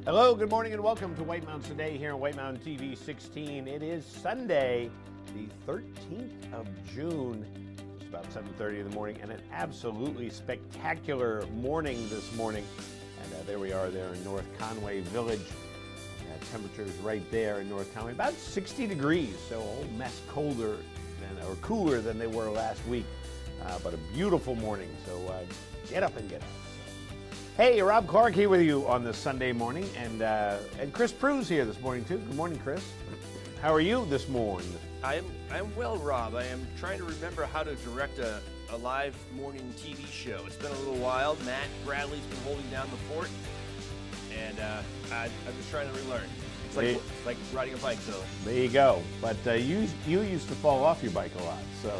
Hello, good morning, and welcome to White Mountains Today here on White Mountain TV 16. It is Sunday, the 13th of June. It's about 7:30 in the morning, and an absolutely spectacular morning this morning. And there we are there in North Conway Village. Temperatures right there in North Conway, about 60 degrees, so a whole mess colder or cooler than they were last week. But a beautiful morning, so get up and get out. Hey, Rob Clark here with you on this Sunday morning, and Chris Prue's here this morning too. Good morning, Chris. How are you this morning? I'm well, Rob. I am trying to remember how to direct a live morning TV show. It's been a little while. Matt Bradley's been holding down the fort, and I'm just trying to relearn. It's like riding a bike, though. There you go. But you used to fall off your bike a lot, so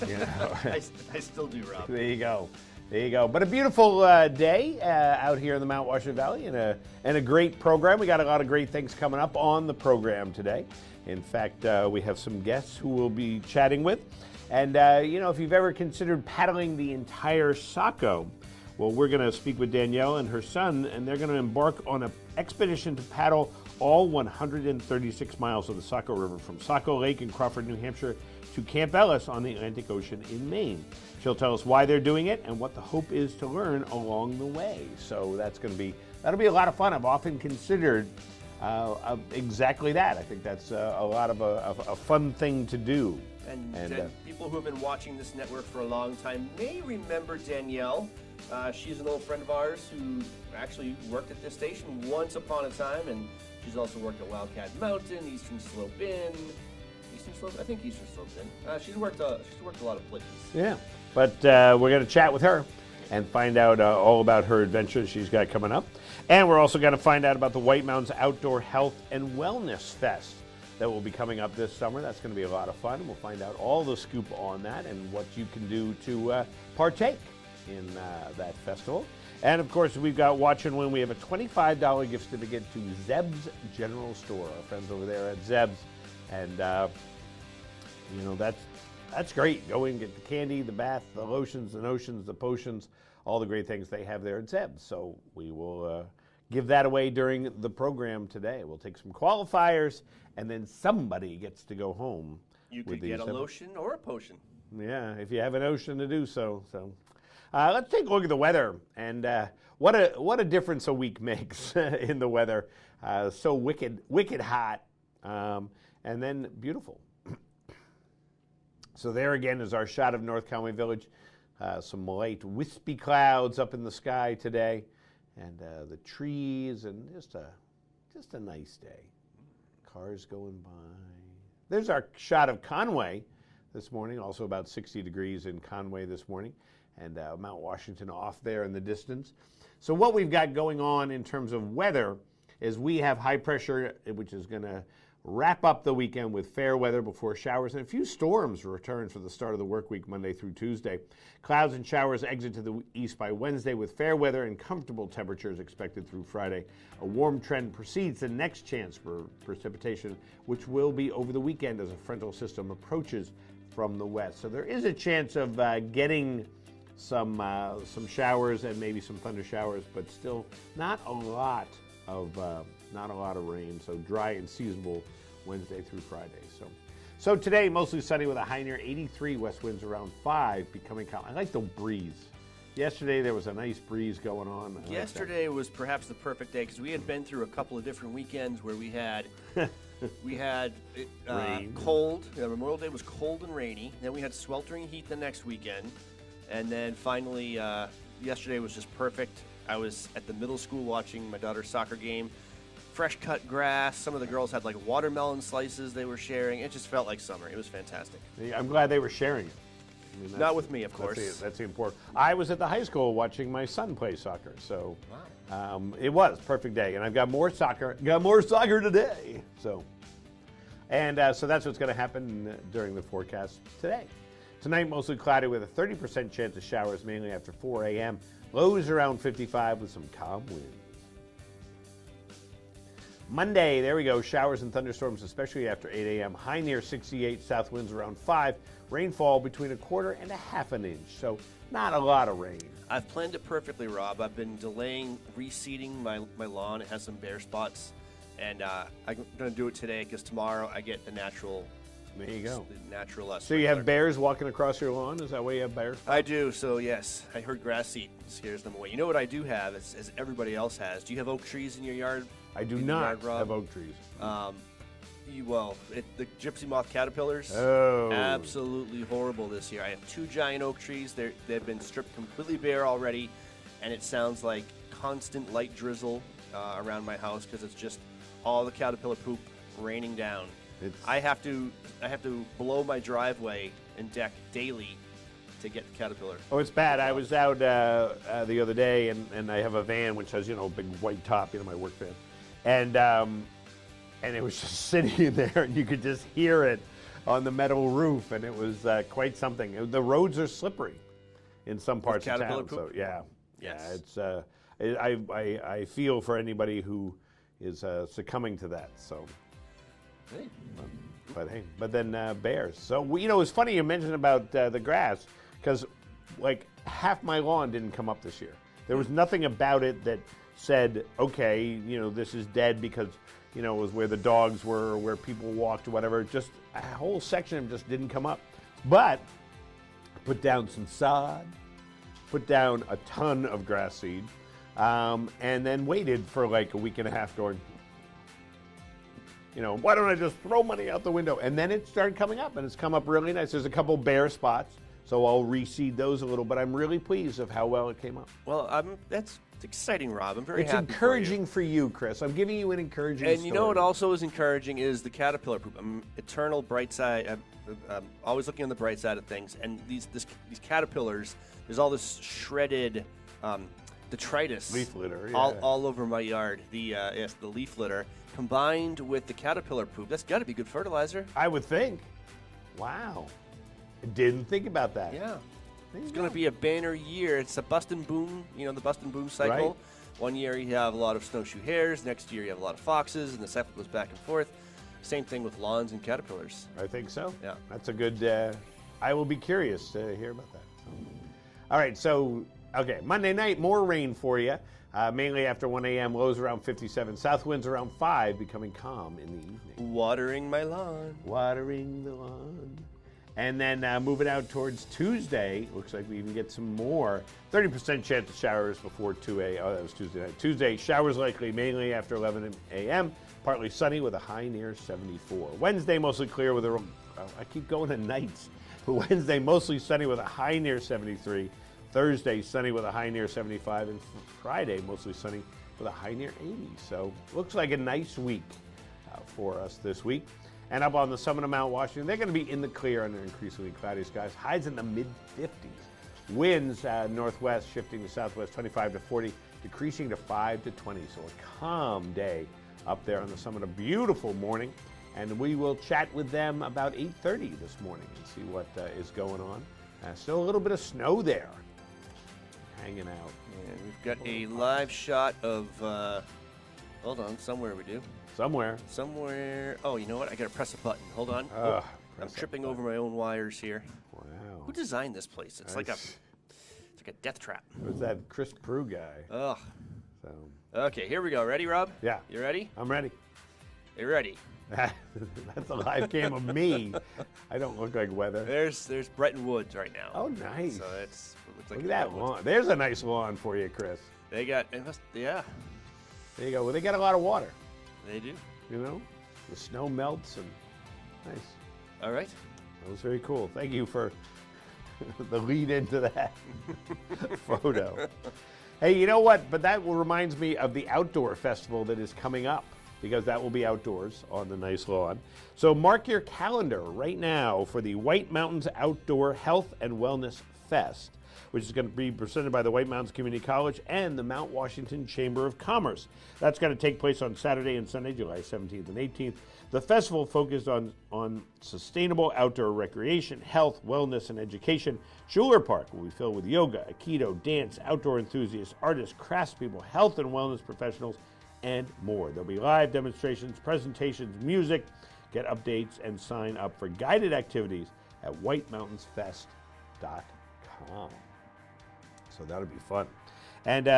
you know. I still do, Rob. There you go. There you go. But a beautiful day out here in the Mount Washington Valley, and a great program. We got a lot of great things coming up on the program today. In fact, we have some guests who we'll be chatting with. And, if you've ever considered paddling the entire Saco, well, we're going to speak with Danielle and her son, and they're going to embark on an expedition to paddle all 136 miles of the Saco River from Saco Lake in Crawford, New Hampshire, to Camp Ellis on the Atlantic Ocean in Maine. She'll tell us why they're doing it and what the hope is to learn along the way. So that'll be a lot of fun. I've often considered exactly that. I think that's a lot of a fun thing to do. And people who have been watching this network for a long time may remember Danielle. She's an old friend of ours who actually worked at this station once upon a time, and she's also worked at Wildcat Mountain, Eastern Slope Inn. I think Eastern Slope Inn. She's worked a lot of places. Yeah, but we're going to chat with her and find out all about her adventures she's got coming up. And we're also going to find out about the White Mountains Outdoor Health and Wellness Fest that will be coming up this summer. That's going to be a lot of fun. We'll find out all the scoop on that and what you can do to partake in that festival. And of course, we've got Watch and Win. We have a $25 gift certificate to Zeb's General Store, our friends over there at Zeb's. And that's great. Go in, get the candy, the bath, the lotions, the notions, the potions, all the great things they have there at Zeb's. So we will give that away during the program today. We'll take some qualifiers, and then somebody gets to go home. You could get a lotion or a potion. Yeah, if you have an ocean to do so. Let's take a look at the weather, and what a difference a week makes in the weather. So wicked hot, and then beautiful. So there again is our shot of North Conway Village. Some light wispy clouds up in the sky today, and the trees, and just a nice day. Cars going by. There's our shot of Conway this morning, also about 60 degrees in Conway this morning, and Mount Washington off there in the distance. So what we've got going on in terms of weather is we have high pressure, which is going to wrap up the weekend with fair weather before showers, and a few storms return for the start of the work week Monday through Tuesday. Clouds and showers exit to the east by Wednesday with fair weather and comfortable temperatures expected through Friday. A warm trend precedes the next chance for precipitation, which will be over the weekend as a frontal system approaches from the west. So there is a chance of getting some showers and maybe some thunder showers, but still not a lot of rain. So dry and seasonable Wednesday through Friday. So today mostly sunny with a high near 83, west winds around 5, becoming calm. I like the breeze. Yesterday there was a nice breeze going on. Yesterday was perhaps the perfect day because we had been through a couple of different weekends where we had cold. Memorial Day was cold and rainy. Then we had sweltering heat the next weekend, and then finally yesterday was just perfect. I was at the middle school watching my daughter's soccer game. Fresh cut grass. Some of the girls had like watermelon slices they were sharing. It just felt like summer. It was fantastic. I'm glad they were sharing it. I mean, not with me, of course. That's the important. I was at the high school watching my son play soccer, so it was a perfect day. And I've got more soccer. Got more soccer today. So that's what's going to happen during the forecast today. Tonight, mostly cloudy with a 30% chance of showers, mainly after 4 a.m. Lows around 55 with some calm winds. Monday, there we go, showers and thunderstorms, especially after 8 a.m. High near 68, south winds around 5. Rainfall between 1/4 and 1/2 inch. So not a lot of rain. I've planned it perfectly, Rob. I've been delaying reseeding my lawn. It has some bare spots, and I'm going to do it today because tomorrow I get the natural. There you go. The natural. So you have bears walking across your lawn? Is that why you have bears? I do. So yes, I heard grass seed scares them away. You know what I do have, as everybody else has. Do you have oak trees in your yard? I do not have oak trees. The gypsy moth caterpillars. Oh. Absolutely horrible this year. I have 2 giant oak trees. They've been stripped completely bare already, and it sounds like constant light drizzle around my house because it's just all the caterpillar poop raining down. I have to blow my driveway and deck daily to get the caterpillar. Oh, it's bad. I was out the other day, and I have a van which has, a big white top, my work van, and it was just sitting in there, and you could just hear it on the metal roof, and it was quite something. The roads are slippery in some parts of town. Poop? So yeah, yes. Yeah, it's I feel for anybody who is succumbing to that. So. Hey. But then bears. So it's funny you mentioned about the grass because like half my lawn didn't come up this year. There was nothing about it that said, okay, this is dead because it was where the dogs were, or where people walked, or whatever. Just a whole section of them just didn't come up. But I put down some sod, put down a ton of grass seed, and then waited for like a week and a half going, why don't I just throw money out the window? And then it started coming up, and it's come up really nice. There's a couple bare spots, so I'll reseed those a little, but I'm really pleased of how well it came up. Well, that's exciting, Rob. I'm very happy. It's encouraging for you, Chris. I'm giving you an encouraging And story. you know what also is encouraging is the caterpillar poop. I'm eternal bright side. I'm always looking on the bright side of things. And these caterpillars, there's all this shredded detritus, leaf litter, all over my yard. The leaf litter combined with the caterpillar poop. That's got to be good fertilizer. I would think. Wow, I didn't think about that. Yeah, it's going to be a banner year. It's a bust and boom. The bust and boom cycle. Right. One year you have a lot of snowshoe hares. Next year you have a lot of foxes, and the cycle goes back and forth. Same thing with lawns and caterpillars. I think so. Yeah, that's a good. I will be curious to hear about that. All right, so. Okay, Monday night, more rain for you. Mainly after 1 a.m., lows around 57. South winds around 5, becoming calm in the evening. Watering my lawn. Watering the lawn. And then moving out towards Tuesday, looks like we even get some more. 30% chance of showers before 2 a.m. Oh, that was Tuesday night. Tuesday, showers likely mainly after 11 a.m. Partly sunny with a high near 74. Wednesday, mostly clear with a... I keep going to nights. Wednesday, mostly sunny with a high near 73. Thursday, sunny with a high near 75, and Friday, mostly sunny with a high near 80. So, looks like a nice week for us this week. And up on the summit of Mount Washington, they're going to be in the clear under increasingly cloudy skies. Highs in the mid-50s. Winds northwest shifting to southwest 25 to 40, decreasing to 5 to 20. So, a calm day up there on the summit. A beautiful morning. And we will chat with them about 8:30 this morning and see what is going on. Still a little bit of snow there. Hanging out. And we've got a live shot of, hold on, somewhere we do. Somewhere. Oh, you know what? I got to press a button. Hold on. I'm tripping over my own wires here. Wow. Who designed this place? It's like a death trap. It was that Chris Prue guy. Ugh. So. Okay, here we go. Ready, Rob? Yeah. You ready? I'm ready. You ready? That's a live cam of me. I don't look like weather. There's Bretton Woods right now. Oh, nice. So it looks like look at that lawn. There's a nice lawn for you, Chris. They got, yeah. There you go. Well, they got a lot of water. They do. The snow melts and nice. All right. That was very cool. Thank you for the lead into that photo. Hey, you know what? But that reminds me of the outdoor festival that is coming up, because that will be outdoors on the nice lawn. So mark your calendar right now for the White Mountains Outdoor Health and Wellness Fest, which is going to be presented by the White Mountains Community College and the Mount Washington Chamber of Commerce. That's going to take place on Saturday and Sunday, July 17th and 18th. The festival focused on sustainable outdoor recreation, health, wellness, and education. Schuler Park will be filled with yoga, aikido, dance, outdoor enthusiasts, artists, craftspeople, health and wellness professionals, and more. There'll be live demonstrations, presentations, music. Get updates and sign up for guided activities at whitemountainsfest.com. So that'll be fun. And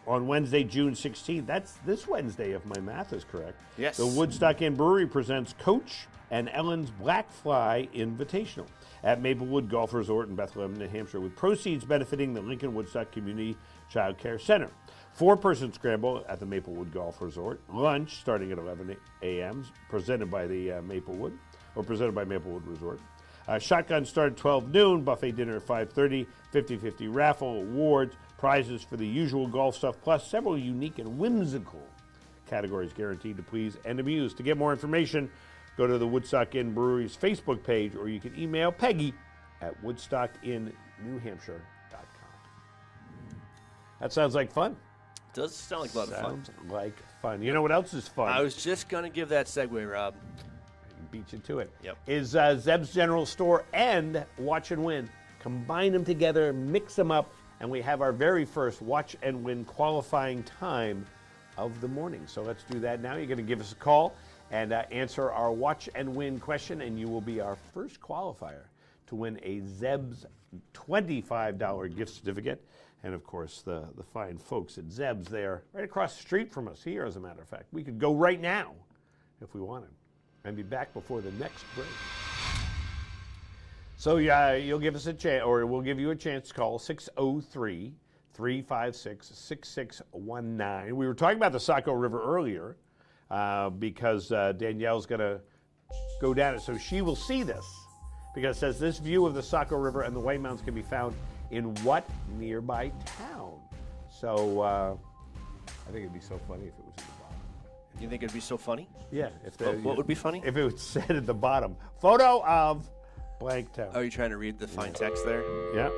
on Wednesday, June 16th, that's this Wednesday if my math is correct. Yes. The Woodstock Inn Brewery presents Coach and Ellen's Black Fly Invitational at Maplewood Golf Resort in Bethlehem, New Hampshire, with proceeds benefiting the Lincoln Woodstock Community Child Care Center. 4-person scramble at the Maplewood Golf Resort. Lunch starting at 11 a.m. presented by Maplewood Resort. Shotgun start at 12 noon. Buffet dinner at 5:30. 50-50 raffle awards. Prizes for the usual golf stuff, plus several unique and whimsical categories guaranteed to please and amuse. To get more information, go to the Woodstock Inn Brewery's Facebook page, or you can email Peggy at woodstockinnewhampshire.com. That sounds like fun. Does sound like a lot of fun. Sounds like fun. You know what else is fun? I was just going to give that segue, Rob. Beat you to it. Yep. Is Zeb's General Store and Watch and Win. Combine them together, mix them up, and we have our very first Watch and Win qualifying time of the morning. So let's do that now. You're going to give us a call and answer our Watch and Win question, and you will be our first qualifier to win a Zeb's $25 gift certificate. And of course, the fine folks at Zeb's, they're right across the street from us here, as a matter of fact. We could go right now if we wanted and be back before the next break. So you'll give us a chance, or we'll give you a chance to call 603-356-6619. We were talking about the Saco River earlier because Danielle's going to go down it, so she will see this, because it says this view of the Saco River and the White Mountains can be found in what nearby town? So I think it'd be so funny if it was at the bottom. You think it'd be so funny? Yeah. What would be funny? If it was said at the bottom, photo of blank town. Are you trying to read the fine text there? Yeah.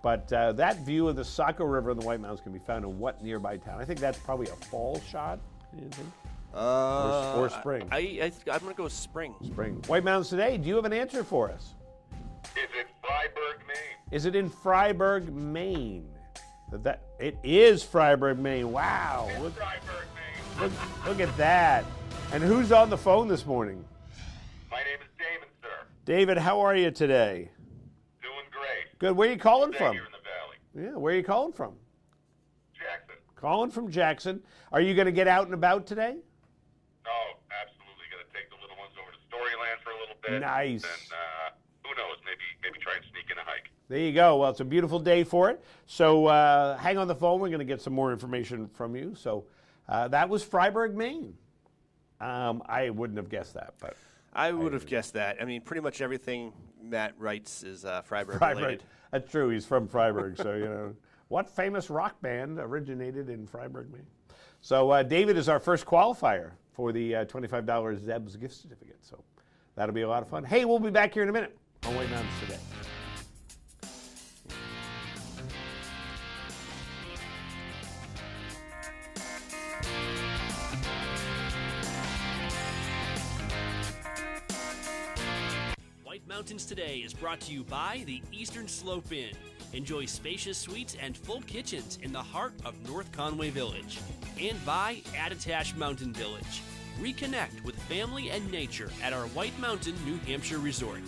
But that view of the Saco River and the White Mountains can be found in what nearby town? I think that's probably a fall shot. You think? Or spring. I'm going to go with spring. Spring. White Mountains today. Do you have an answer for us? Is it Freiburg, Maine? Is it in Freiburg, Maine? It is Freiburg, Maine. Wow. It's Freiburg, Maine. Look at that. And who's on the phone this morning? My name is Damon, sir. David, how are you today? Doing great. Good. Where are you calling Stay from? here in the valley. Yeah, where are you calling from? Jackson. Calling from Jackson. Are you going to get out and about today? Oh, absolutely. Going to take the little ones over to Storyland for a little bit. Nice. And who knows? Maybe try and sneak in a hike. There you go. Well, it's a beautiful day for it. So hang on the phone. We're going to get some more information from you. So that was Freiburg, Maine. I wouldn't have guessed that, but I would have guessed that. I mean, pretty much everything Matt writes is Freiburg Freiburg. related. That's true. He's from Freiburg, so you know what famous rock band originated in Freiburg, Maine. So David is our first qualifier for the $25 Zeb's gift certificate. So that'll be a lot of fun. Hey, we'll be back here in a minute on White Mountains Today. White Mountains Today is brought to you by the Eastern Slope Inn. Enjoy spacious suites and full kitchens in the heart of North Conway Village. And by Attitash Mountain Village. Reconnect with family and nature at our White Mountain, New Hampshire resort.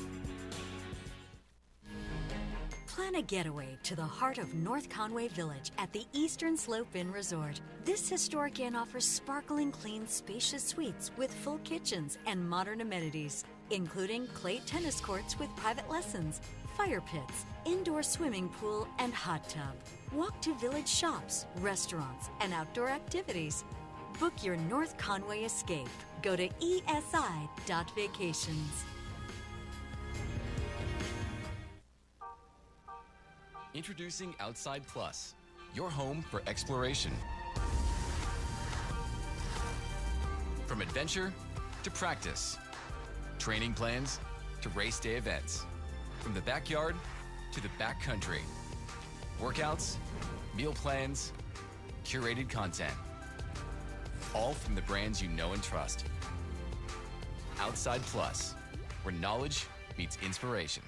Plan a getaway to the heart of North Conway Village at the Eastern Slope Inn Resort. This historic inn offers sparkling clean, spacious suites with full kitchens and modern amenities, including clay tennis courts with private lessons, fire pits, indoor swimming pool, and hot tub. Walk to village shops, restaurants, and outdoor activities. Book your North Conway escape. Go to esi.vacations. Introducing Outside Plus, your home for exploration. From adventure to practice, training plans to race day events, from the backyard to the backcountry, workouts, meal plans, curated content, all from the brands you know and trust. Outside Plus, where knowledge meets inspiration.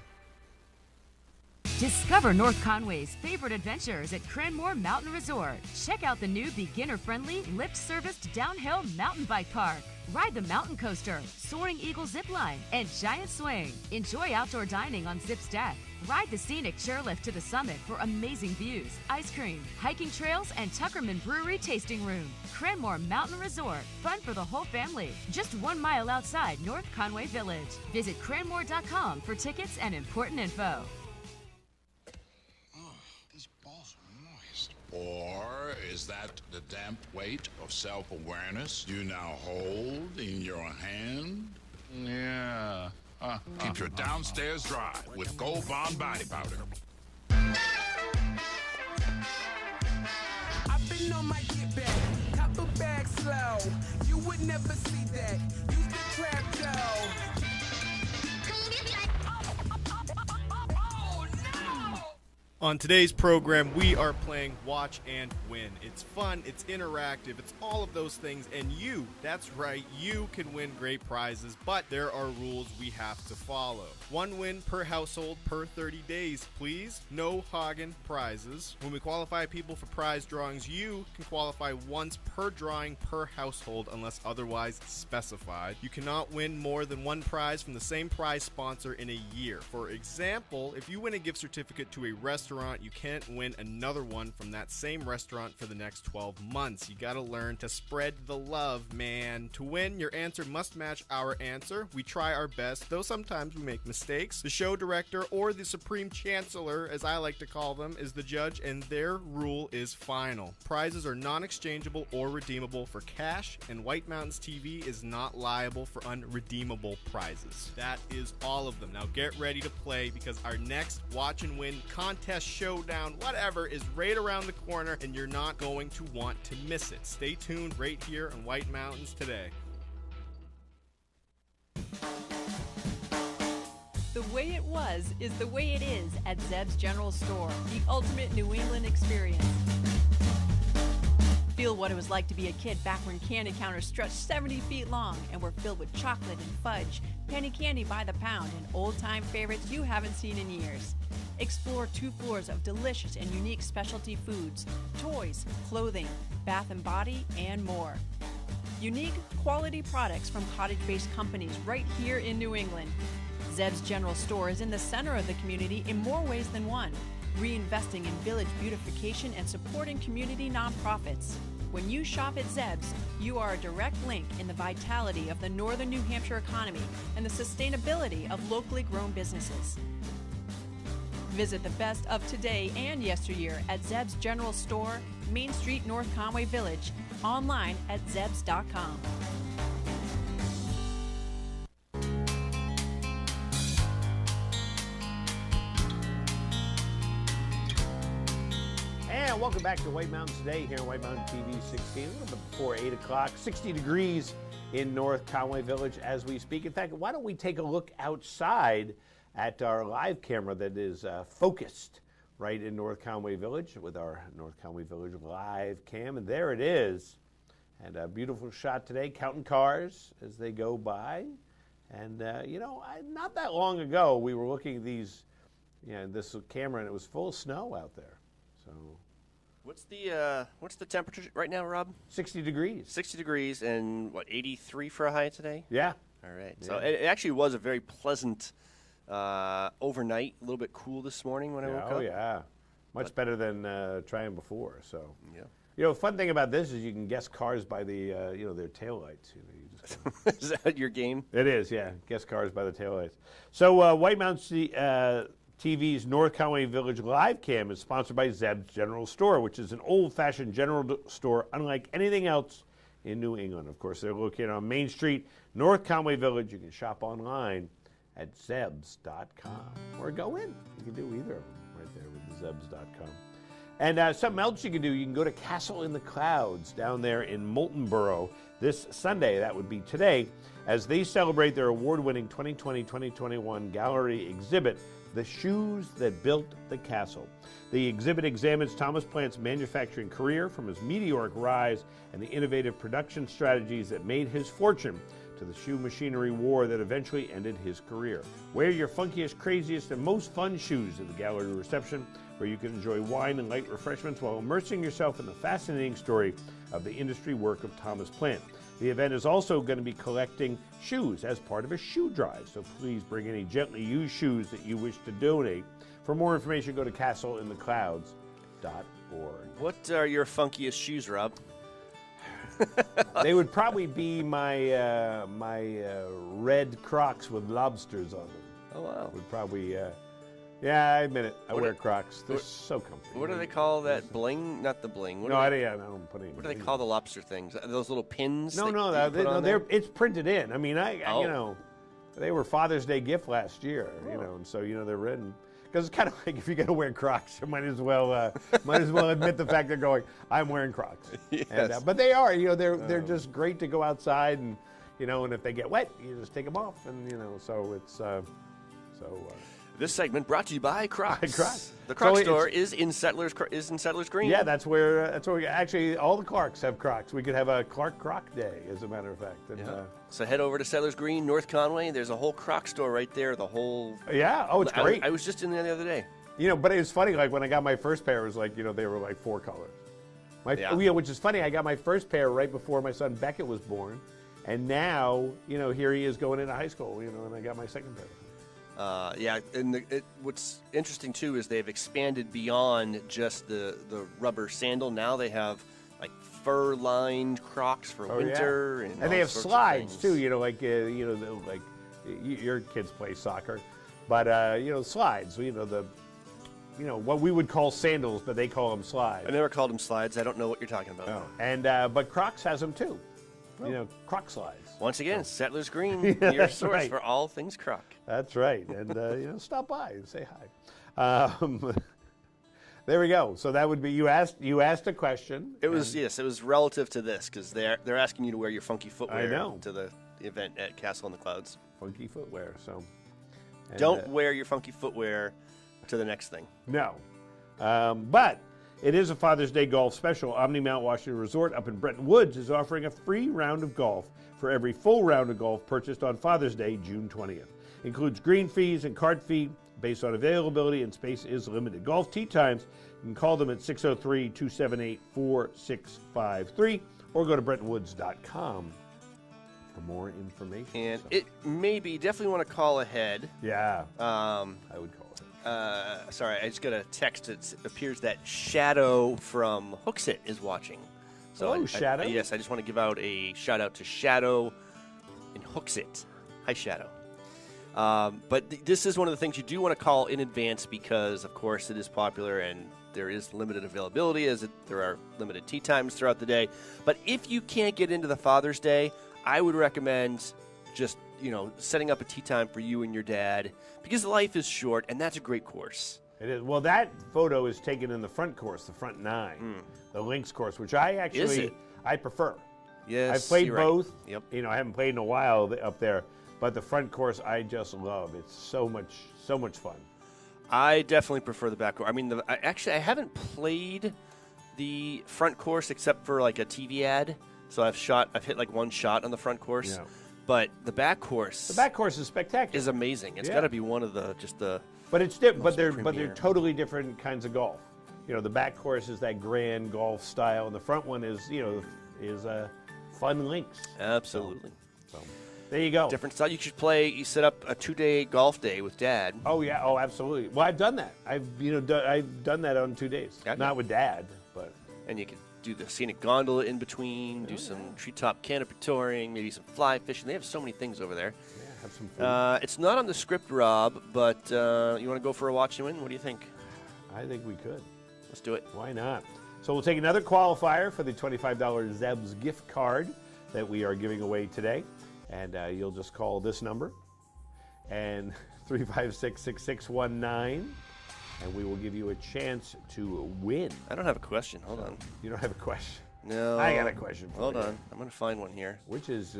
Discover North Conway's favorite adventures at Cranmore Mountain Resort. Check out the new beginner-friendly, lift-serviced downhill mountain bike park. Ride the mountain coaster, Soaring Eagle zip line, and giant swing. Enjoy outdoor dining on Zip's deck. Ride the scenic chairlift to the summit for amazing views, ice cream, hiking trails, and Tuckerman Brewery tasting room. Cranmore Mountain Resort, fun for the whole family. Just 1 mile outside North Conway Village. Visit cranmore.com for tickets and important info. These balls are moist. Or is that the damp weight of self-awareness you now hold in your hand? Yeah. Keep your downstairs dry with Gold Bond Body Powder. I've been on my get back, copper bag slow. You would never see that. Use the trap dough. On today's program, we are playing Watch and Win. It's fun, it's interactive, it's all of those things, and you, that's right, you can win great prizes, but there are rules we have to follow. 1 win per household per 30 days, please. No Hagen prizes. When we qualify people for prize drawings, you can qualify once per drawing per household unless otherwise specified. You cannot win more than 1 prize from the same prize sponsor in a year. For example, if you win a gift certificate to a restaurant, you can't win another one from that same restaurant for the next 12 months. You gotta learn to spread the love, man. To win, your answer must match our answer. We try our best, though sometimes we make mistakes. The show director, or the supreme chancellor, as I like to call them, is the judge, and their rule is final. Prizes are non-exchangeable or redeemable for cash, and White Mountains TV is not liable for unredeemable prizes. That is all of them. Now get ready to play, because our next Watch and Win contest, showdown, whatever, is right around the corner, and you're not going to want to miss it. Stay tuned right here on White Mountains Today. The way it was is the way it is at Zeb's General Store, the ultimate New England experience. Feel what it was like to be a kid back when candy counters stretched 70 feet long and were filled with chocolate and fudge, penny candy by the pound, and old-time favorites you haven't seen in years. Explore 2 floors of delicious and unique specialty foods, toys, clothing, bath and body, and more. Unique, quality products from cottage-based companies right here in New England. Zeb's General Store is in the center of the community in more ways than one, reinvesting in village beautification and supporting community nonprofits. When you shop at Zeb's, you are a direct link in the vitality of the northern New Hampshire economy and the sustainability of locally grown businesses. Visit the best of today and yesteryear at Zeb's General Store, Main Street, North Conway Village, online at zebs.com. And welcome back to White Mountains Today here on White Mountain TV 16, a little bit before 8 o'clock, 60 degrees in North Conway Village as we speak. In fact, why don't we take a look outside at our live camera that is focused right in North Conway Village with our North Conway Village live cam. And there it is. And a beautiful shot today, counting cars as they go by. And, you know, not that long ago, we were looking at these, this camera, and it was full of snow out there. So, what's the temperature right now, Rob? 60 degrees. 60 degrees and, 83 for a high today? Yeah. All right. Yeah. So it actually was a very pleasant overnight, a little bit cool this morning when I woke up. Oh, yeah. Much better than trying before. So, yeah. You know, fun thing about this is you can guess cars by the, their taillights. Is that your game? It is, yeah. Guess cars by the taillights. So, White Mountains TV's North Conway Village live cam is sponsored by Zeb's General Store, which is an old-fashioned general store unlike anything else in New England. Of course, they're located on Main Street, North Conway Village. You can shop online at zebs.com or go in. You can do either of them right there with the zebs.com. And something else you can do, you can go to Castle in the Clouds down there in Moultonborough this Sunday, that would be today, as they celebrate their award-winning 2020-2021 gallery exhibit, The Shoes That Built the Castle. The exhibit examines Thomas Plant's manufacturing career from his meteoric rise and the innovative production strategies that made his fortune to to the shoe machinery war that eventually ended his career. Wear your funkiest, craziest, and most fun shoes at the gallery reception, where you can enjoy wine and light refreshments while immersing yourself in the fascinating story of the industry work of Thomas Plant. The event is also going to be collecting shoes as part of a shoe drive, so please bring any gently used shoes that you wish to donate. For more information, go to castleintheclouds.org. What are your funkiest shoes, Rob? They would probably be my red Crocs with lobsters on them. Oh, wow. Would probably, yeah, I admit it. I wear Crocs. They're so comfy. What do they call that bling? Not the bling. I don't put any. What do they call the lobster things? Those little pins? It's printed in. I mean, they were Father's Day gift last year, and so, they're written. Because it's kind of like if you're going to wear Crocs, you might as well admit the fact they're going, I'm wearing Crocs. Yes. And, but they are, they're just great to go outside and, and if they get wet, you just take them off. And, so it's, This segment brought to you by Crocs. Crocs. The Crocs store is in Settlers Green. Yeah, that's where we actually all the Clarks have Crocs. We could have a Clark Croc Day, as a matter of fact. And, so head over to Settlers Green, North Conway. There's a whole Croc store right there. The whole it's great. I was just in there the other day. But it was funny. Like when I got my first pair, it was like they were like 4 colors. Which is funny. I got my first pair right before my son Beckett was born, and now here he is going into high school. And I got my second pair. And what's interesting too is they've expanded beyond just the rubber sandal. Now they have like fur-lined Crocs for winter, and they have slides too. Like your kids play soccer, but slides. What we would call sandals, but they call them slides. I never called them slides. I don't know what you're talking about. Oh. And but Crocs has them too. Croc slides. Once again, Settlers Green, your source for all things Croc. That's right. And, stop by and say hi. There we go. So that would be, you asked a question. It was relative to this, because they're asking you to wear your funky footwear to the event at Castle in the Clouds. Funky footwear, so. Don't wear your funky footwear to the next thing. No. But it is a Father's Day golf special. Omni Mount Washington Resort up in Bretton Woods is offering a free round of golf for every full round of golf purchased on Father's Day, June 20th. Includes green fees and cart fee based on availability, and space is limited. Golf tee times, you can call them at 603-278-4653 or go to BrettonWoods.com for more information. And it definitely want to call ahead. Yeah, I would call ahead. Sorry, I just got a text. It appears that Shadow from Hooksit is watching. So Shadow? Yes, I just want to give out a shout out to Shadow in Hooksit. Hi, Shadow. But this is one of the things you do want to call in advance because, of course, it is popular and there is limited availability as there are limited tee times throughout the day. But if you can't get into the Father's Day, I would recommend just, setting up a tee time for you and your dad because life is short, and that's a great course. It is. Well, that photo is taken in the front course, the front 9, the links course, which I actually I prefer. Yes, I've played both. Right. Yep. I haven't played in a while up there, but the front course I just love. It's so much fun. I definitely prefer the back course. I mean, I haven't played the front course except for like a TV ad. So I've hit like one shot on the front course. Yeah. But the back course. The back course is spectacular. Is amazing. It's got to be one of the But it's different. But they're totally different kinds of golf. The back course is that grand golf style, and the front one is fun links. Absolutely. So there you go. Different style. You set up a 2-day golf day with Dad. Oh yeah. Oh, absolutely. Well, I've done that. I've done that on 2 days. Not with Dad, but. And you can do the scenic gondola in between, do some treetop canopy touring, maybe some fly fishing. They have so many things over there. Yeah, have some fun. It's not on the script, Rob, but you want to go for a watch and win? What do you think? I think we could. Let's do it. Why not? So we'll take another qualifier for the $25 Zeb's gift card that we are giving away today. And you'll just call this number and 356-6619. And we will give you a chance to win. I don't have a question. Hold on. You don't have a question? No. I got a question for you. Hold on. I'm going to find one here. Which is,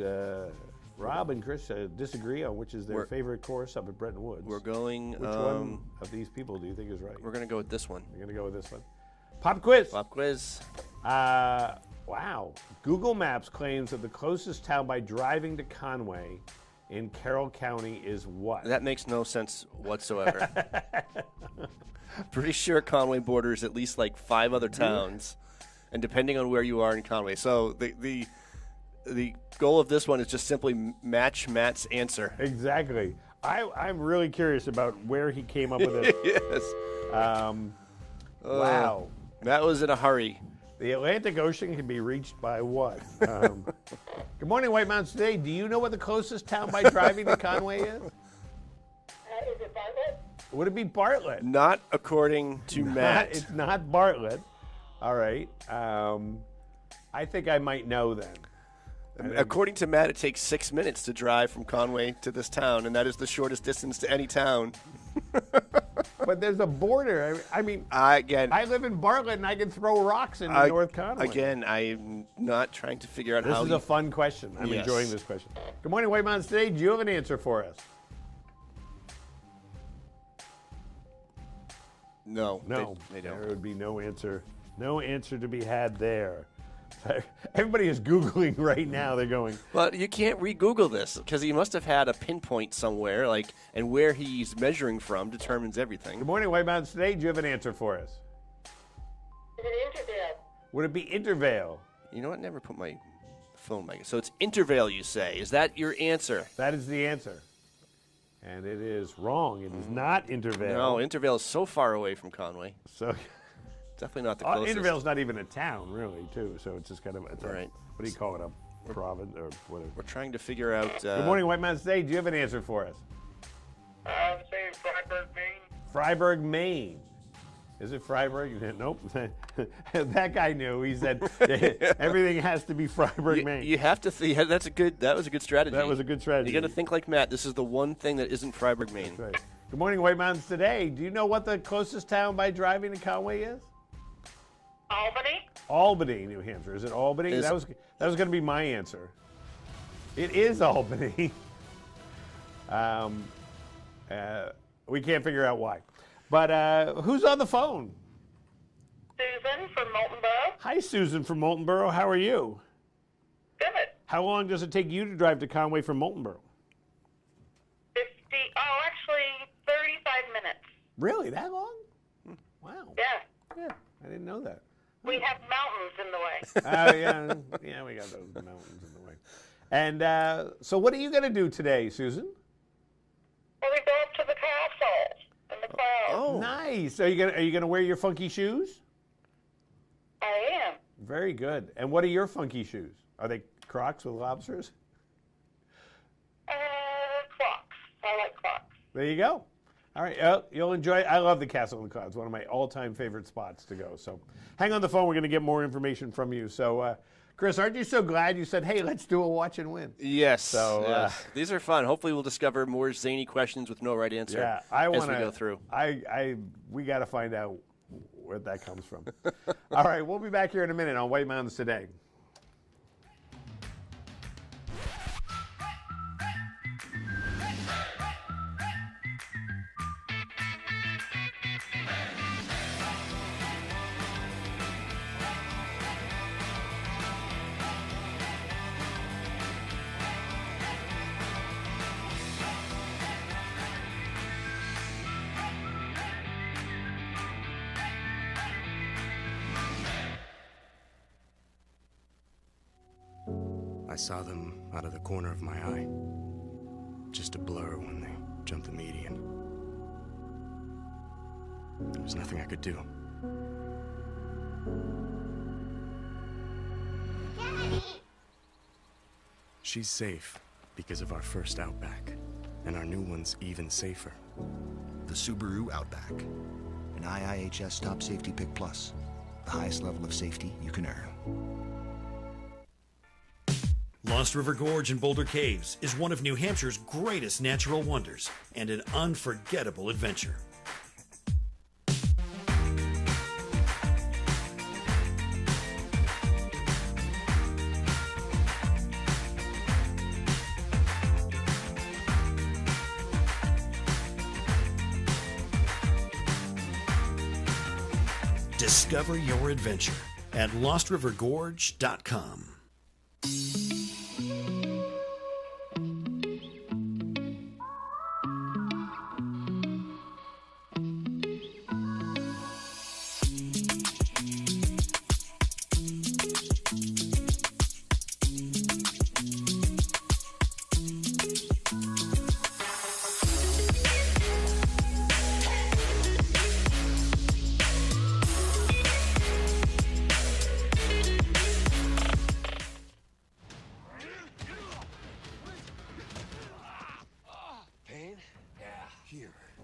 Rob and Chris disagree on which is their favorite course up at Bretton Woods. We're going... Which one of these people do you think is right? We're going to go with this one. You're going to go with this one. Pop quiz. Pop quiz. Wow. Google Maps claims that the closest town by driving to Conway in Carroll County is what? That makes no sense whatsoever. Pretty sure Conway borders at least like 5 other towns, and depending on where you are in Conway. So the goal of this one is just simply match Matt's answer. Exactly. I'm really curious about where he came up with it. Yes. Wow. That was in a hurry. The Atlantic Ocean can be reached by what? Good morning, White Mountains Today. Do you know what the closest town by driving to Conway is? Is it Bartlett? Would it be Bartlett? Not according to Matt. It's not Bartlett. All right. I think I might know then. According to Matt, it takes 6 minutes to drive from Conway to this town, and that is the shortest distance to any town. But there's a border. I mean, I live in Bartlett, and I can throw rocks into North Conway. Again, I'm not trying to figure out how. This is a fun question. I'm enjoying this question. Good morning, White Mountains Today. Do you have an answer for us? No. No. They don't. There would be no answer. No answer to be had there. Everybody is Googling right now. They're going. Well, you can't re-Google this because he must have had a pinpoint somewhere, and where he's measuring from determines everything. Good morning, White Mountains Today. Do you have an answer for us? Is it Intervale? Would it be Intervale? You know what? Never put my phone mic. So it's Intervale, you say. Is that your answer? That is the answer. And it is wrong. It is not Intervale. No, Intervale is so far away from Conway. So definitely not the closest. Intervale's not even a town, really, too. So it's just kind of right. What do you call it? A province or whatever. We're trying to figure out. Good morning, White Mountains Today. Do you have an answer for us? I'm saying Freiburg, Maine. Freiburg, Maine. Is it Freiburg? Nope. That guy knew. He said everything has to be Freiburg, Maine. You have to think. That was a good strategy. That was a good strategy. You got to think like Matt. This is the one thing that isn't Freiburg, Maine. That's right. Good morning, White Mountains Today. Do you know what the closest town by driving to Conway is? Albany? Albany, New Hampshire. Is it Albany? That was going to be my answer. It is Albany. We can't figure out why. But who's on the phone? Susan from Moulton Borough. Hi, Susan from Moulton Borough. How are you? Good. How long does it take you to drive to Conway from Moulton Borough? 35 minutes. Really? That long? Wow. Yeah. Yeah, I didn't know that. We have mountains in the way. Yeah, we got those mountains in the way. And so what are you going to do today, Susan? Well, we go up to the castle in the clouds. Oh, nice. Are you gonna wear your funky shoes? I am. Very good. And what are your funky shoes? Are they Crocs with lobsters? Crocs. I like Crocs. There you go. All right, you'll enjoy it. I love the Castle in the Clouds, one of my all-time favorite spots to go. So hang on the phone. We're going to get more information from you. So, Chris, aren't you so glad you said, hey, let's do a watch and win? Yes. So yes. These are fun. Hopefully we'll discover more zany questions with no right answer as we go through. We got to find out where that comes from. All right, we'll be back here in a minute on White Mountains Today. I saw them out of the corner of my eye. Just a blur when they jumped the median. There was nothing I could do. Daddy! She's safe because of our first Outback, and our new one's even safer. The Subaru Outback, an IIHS Top Safety Pick Plus, the highest level of safety you can earn. Lost River Gorge in Boulder Caves is one of New Hampshire's greatest natural wonders and an unforgettable adventure. Discover your adventure at LostRiverGorge.com.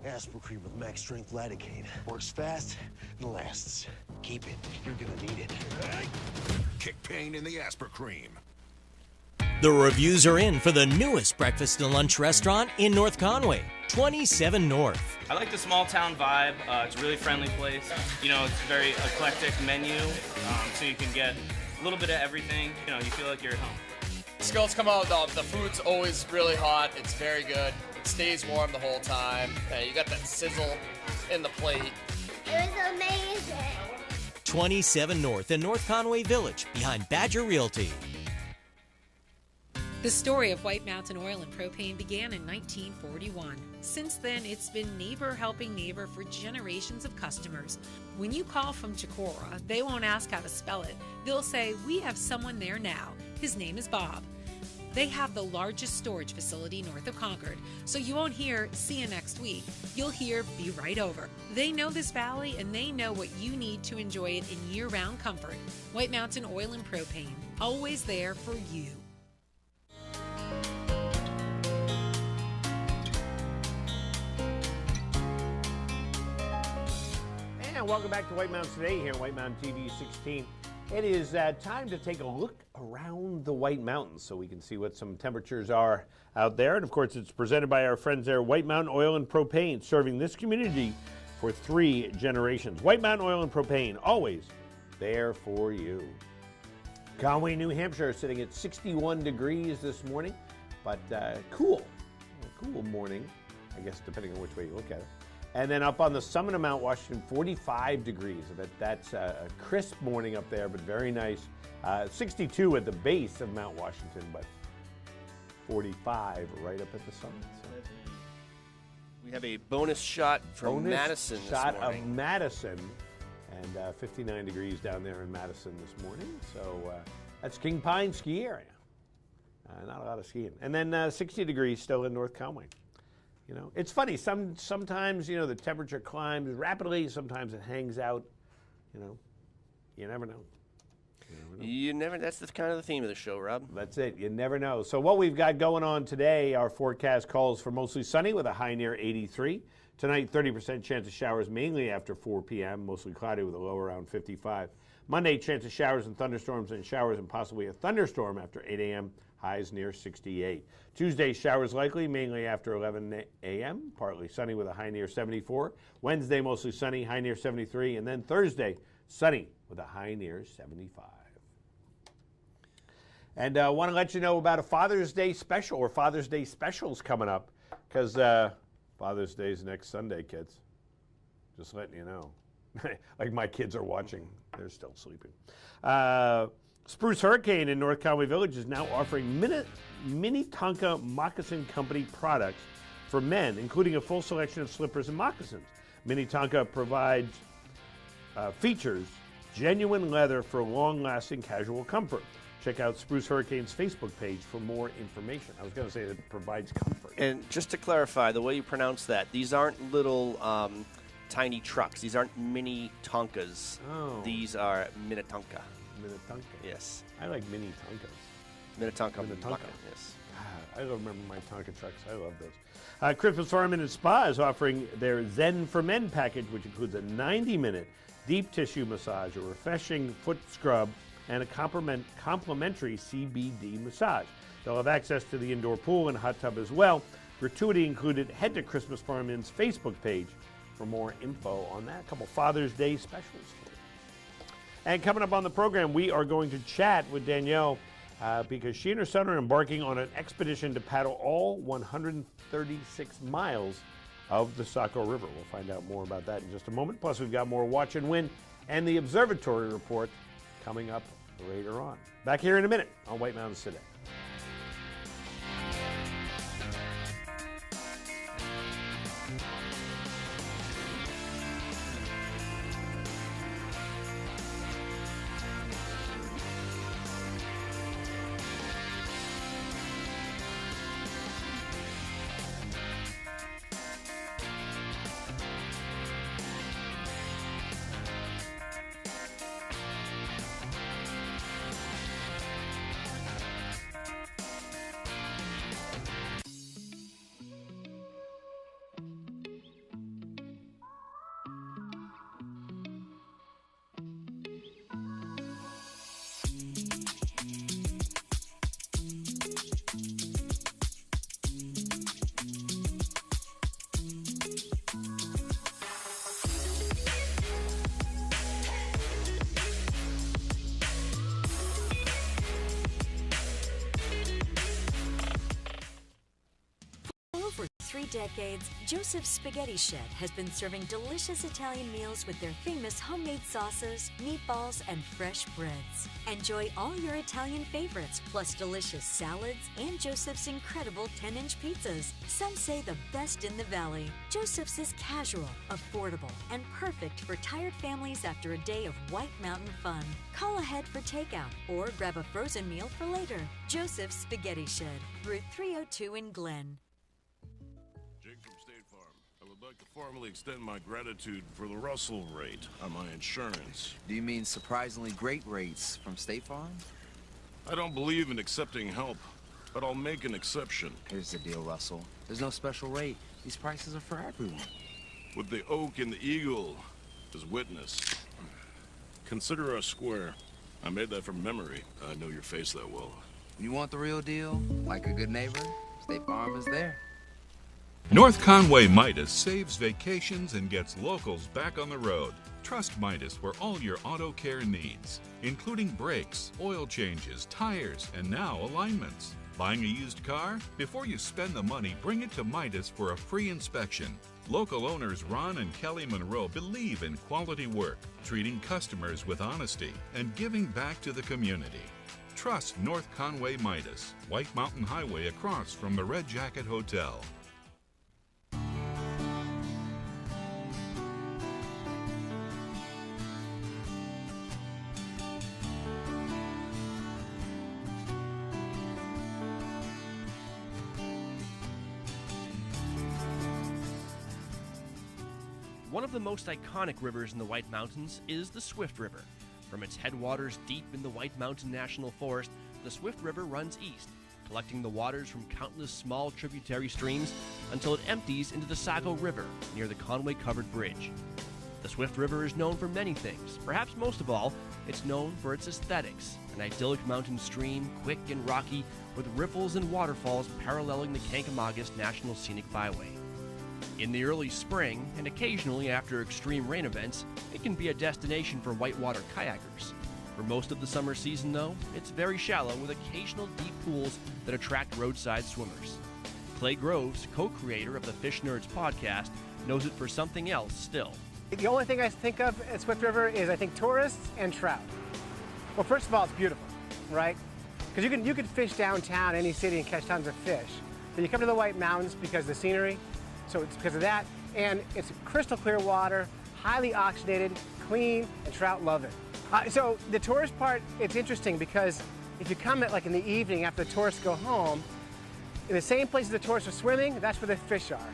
Aspirin cream with max strength lidocaine. Works fast and lasts. Keep it. You're gonna need it. Kick pain in the Aspirin cream. The reviews are in for the newest breakfast and lunch restaurant in North Conway, 27 North. I like the small town vibe. It's a really friendly place. You know, it's a very eclectic menu, so you can get a little bit of everything. You know, you feel like you're at home. Skillets come out, the food's always really hot. It's very good. It stays warm the whole time. You got that sizzle in the plate. It was amazing. 27 North in North Conway Village, behind Badger Realty. The story of White Mountain Oil and Propane began in 1941. Since then, it's been neighbor helping neighbor for generations of customers. When you call from Chicora, they won't ask how to spell it. They'll say, "We have someone there now. His name is Bob." They have the largest storage facility north of Concord, so you won't hear "see you next week." You'll hear "be right over." They know this valley and they know what you need to enjoy it in year-round comfort. White Mountain Oil and Propane, always there for you. And welcome back to White Mountains Today here on White Mountain TV 16. It is time to take a look around the White Mountains so we can see what some temperatures are out there. And of course, it's presented by our friends there, White Mountain Oil and Propane, serving this community for 3 generations. White Mountain Oil and Propane, always there for you. Conway, New Hampshire, sitting at 61 degrees this morning, but cool. A cool morning, I guess, depending on which way you look at it. And then up on the summit of Mount Washington, 45 degrees. That's a crisp morning up there, but very nice. 62 at the base of Mount Washington, but 45 right up at the summit. So. We have a bonus shot from Madison this shot morning. of Madison, and 59 degrees down there in Madison this morning. So that's King Pine ski area. Not a lot of skiing. And then 60 degrees still in North Conway. You know, it's funny. Sometimes, you know, the temperature climbs rapidly. Sometimes it hangs out. You know, you never know. That's the kind of the theme of the show, Rob. That's it. You never know. So what we've got going on today, our forecast calls for mostly sunny with a high near 83. Tonight, 30% chance of showers mainly after 4 p.m., mostly cloudy with a low around 55. Monday, chance of showers and thunderstorms and possibly a thunderstorm after 8 a.m., highs near 68. Tuesday, showers likely, mainly after 11 a.m., partly sunny with a high near 74. Wednesday, mostly sunny, high near 73. And then Thursday, sunny with a high near 75. And I want to let you know about a Father's Day special, or Father's Day specials coming up, because Father's Day is next Sunday, kids. Just letting you know. Like my kids are watching. They're still sleeping. Spruce Hurricane in North Conway Village is now offering Minnetonka Moccasin Company products for men, including a full selection of slippers and moccasins. Minnetonka provides features genuine leather for long-lasting casual comfort. Check out Spruce Hurricane's Facebook page for more information. I was going to say that it provides comfort. And just to clarify, the way you pronounce that, these aren't little tiny trucks. These aren't mini Tonkas. Oh. These are Minnetonka. Minnetonka. Yes. I like mini Tonkas. Minnetonka. Yes. I remember my Tonka trucks. I love those. Christmas Farm and Spa is offering their Zen for Men package, which includes a 90-minute deep tissue massage, a refreshing foot scrub, and a complimentary CBD massage. They'll have access to the indoor pool and hot tub as well. Gratuity included. Head to Christmas Farm Inn's Facebook page for more info on that. A couple Father's Day specials for you. And coming up on the program, we are going to chat with Danielle because she and her son are embarking on an expedition to paddle all 136 miles of the Saco River. We'll find out more about that in just a moment. Plus, we've got more Watch and Win and the Observatory Report coming up later on. Back here in a minute on White Mountains Today. For 3 decades, Joseph's Spaghetti Shed has been serving delicious Italian meals with their famous homemade sauces, meatballs, and fresh breads. Enjoy all your Italian favorites, plus delicious salads and Joseph's incredible 10-inch pizzas. Some say the best in the valley. Joseph's is casual, affordable, and perfect for tired families after a day of White Mountain fun. Call ahead for takeout or grab a frozen meal for later. Joseph's Spaghetti Shed, Route 302 in Glen. I'd like to formally extend my gratitude for the Russell rate on my insurance. Do you mean surprisingly great rates from State Farm? I don't believe in accepting help, but I'll make an exception. Here's the deal, Russell. There's no special rate. These prices are for everyone. With the Oak and the Eagle as witness, consider us square. I made that from memory. I know your face that well. You want the real deal? Like a good neighbor? State Farm is there. North Conway Midas saves vacations and gets locals back on the road. Trust Midas for all your auto care needs, including brakes, oil changes, tires, and now alignments. Buying a used car? Before you spend the money, bring it to Midas for a free inspection. Local owners Ron and Kelly Monroe believe in quality work, treating customers with honesty, and giving back to the community. Trust North Conway Midas, White Mountain Highway across from the Red Jacket Hotel. One of the most iconic rivers in the White Mountains is the Swift River. From its headwaters deep in the White Mountain National Forest, the Swift River runs east, collecting the waters from countless small tributary streams until it empties into the Saco River near the Conway Covered Bridge. The Swift River is known for many things. Perhaps most of all, it's known for its aesthetics, an idyllic mountain stream, quick and rocky, with riffles and waterfalls paralleling the Kankamagas National Scenic Byway. In the early spring, and occasionally after extreme rain events, it can be a destination for whitewater kayakers. For most of the summer season, though, it's very shallow with occasional deep pools that attract roadside swimmers. Clay Groves, co-creator of the Fish Nerds podcast, knows it for something else still. The only thing I think of at Swift River is I think tourists and trout. Well, first of all, it's beautiful, right? Because you can fish downtown, any city, and catch tons of fish. But you come to the White Mountains because of the scenery, so it's because of that, and it's crystal clear water, highly oxygenated, clean, and trout love it. So the tourist part, it's interesting because if you come at like in the evening after the tourists go home, in the same places the tourists are swimming, that's where the fish are.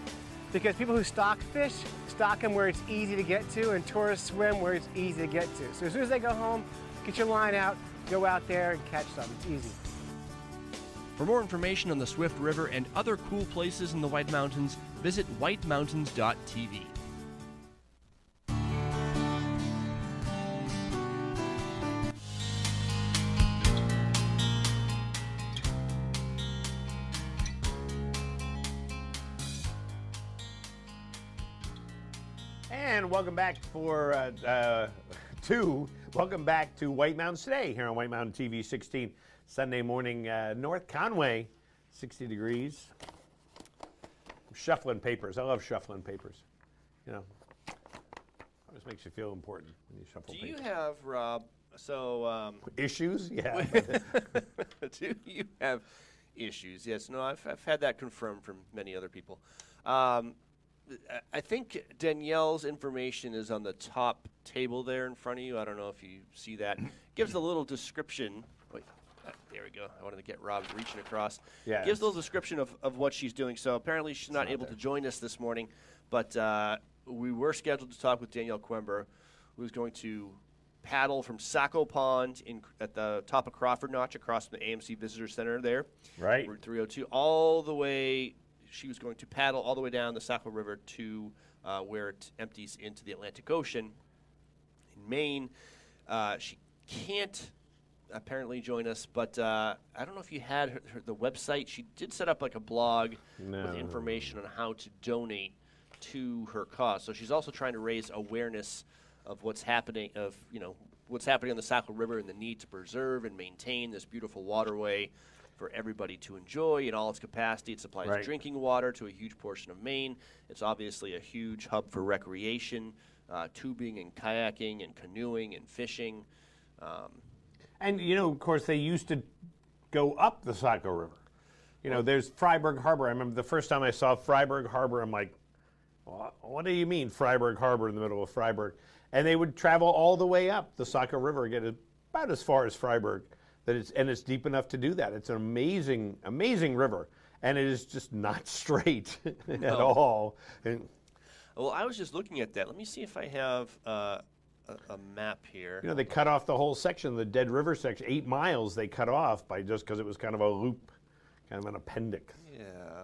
Because people who stock fish, stock them where it's easy to get to, and tourists swim where it's easy to get to. So as soon as they go home, get your line out, go out there and catch some. It's easy. For more information on the Swift River and other cool places in the White Mountains, visit whitemountains.tv. And welcome back welcome back to White Mountains Today here on White Mountain TV 16 Sunday morning. North Conway, 60 degrees. I'm shuffling papers. I love shuffling papers. You know, always makes you feel important when you shuffle papers. Do you have, Rob, So issues? Yeah. Do you have issues? Yes. No, I've had that confirmed from many other people. I think Danielle's information is on the top table there in front of you. I don't know if you see that. Gives a little description. Wait, there we go. I wanted to get Rob reaching across. Yeah. Gives a little description of what she's doing. So apparently she's not able to join us this morning, but we were scheduled to talk with Danielle Quember, who's going to paddle from Saco Pond at the top of Crawford Notch across from the AMC Visitor Center there. Right. Route 302 all the way. She was going to paddle all the way down the Saco River to where it empties into the Atlantic Ocean in Maine. She can't apparently join us, but I don't know if you had the website. She did set up like a blog with information on how to donate to her cause. So she's also trying to raise awareness of what's happening on the Saco River and the need to preserve and maintain this beautiful waterway for everybody to enjoy in all its capacity. It supplies drinking water to a huge portion of Maine. It's obviously a huge hub for recreation, tubing and kayaking and canoeing and fishing. And, of course, they used to go up the Saco River. There's Freiburg Harbor. I remember the first time I saw Freiburg Harbor, I'm like, what do you mean Freiburg Harbor in the middle of Freiburg? And they would travel all the way up the Saco River, get about as far as Freiburg. It's deep enough to do that. It's an amazing, amazing river, and it is just not straight at all. Well, I was just looking at that. Let me see if I have a map here. They cut off the whole section, the Dead River section, 8 miles they cut off just because it was kind of a loop, kind of an appendix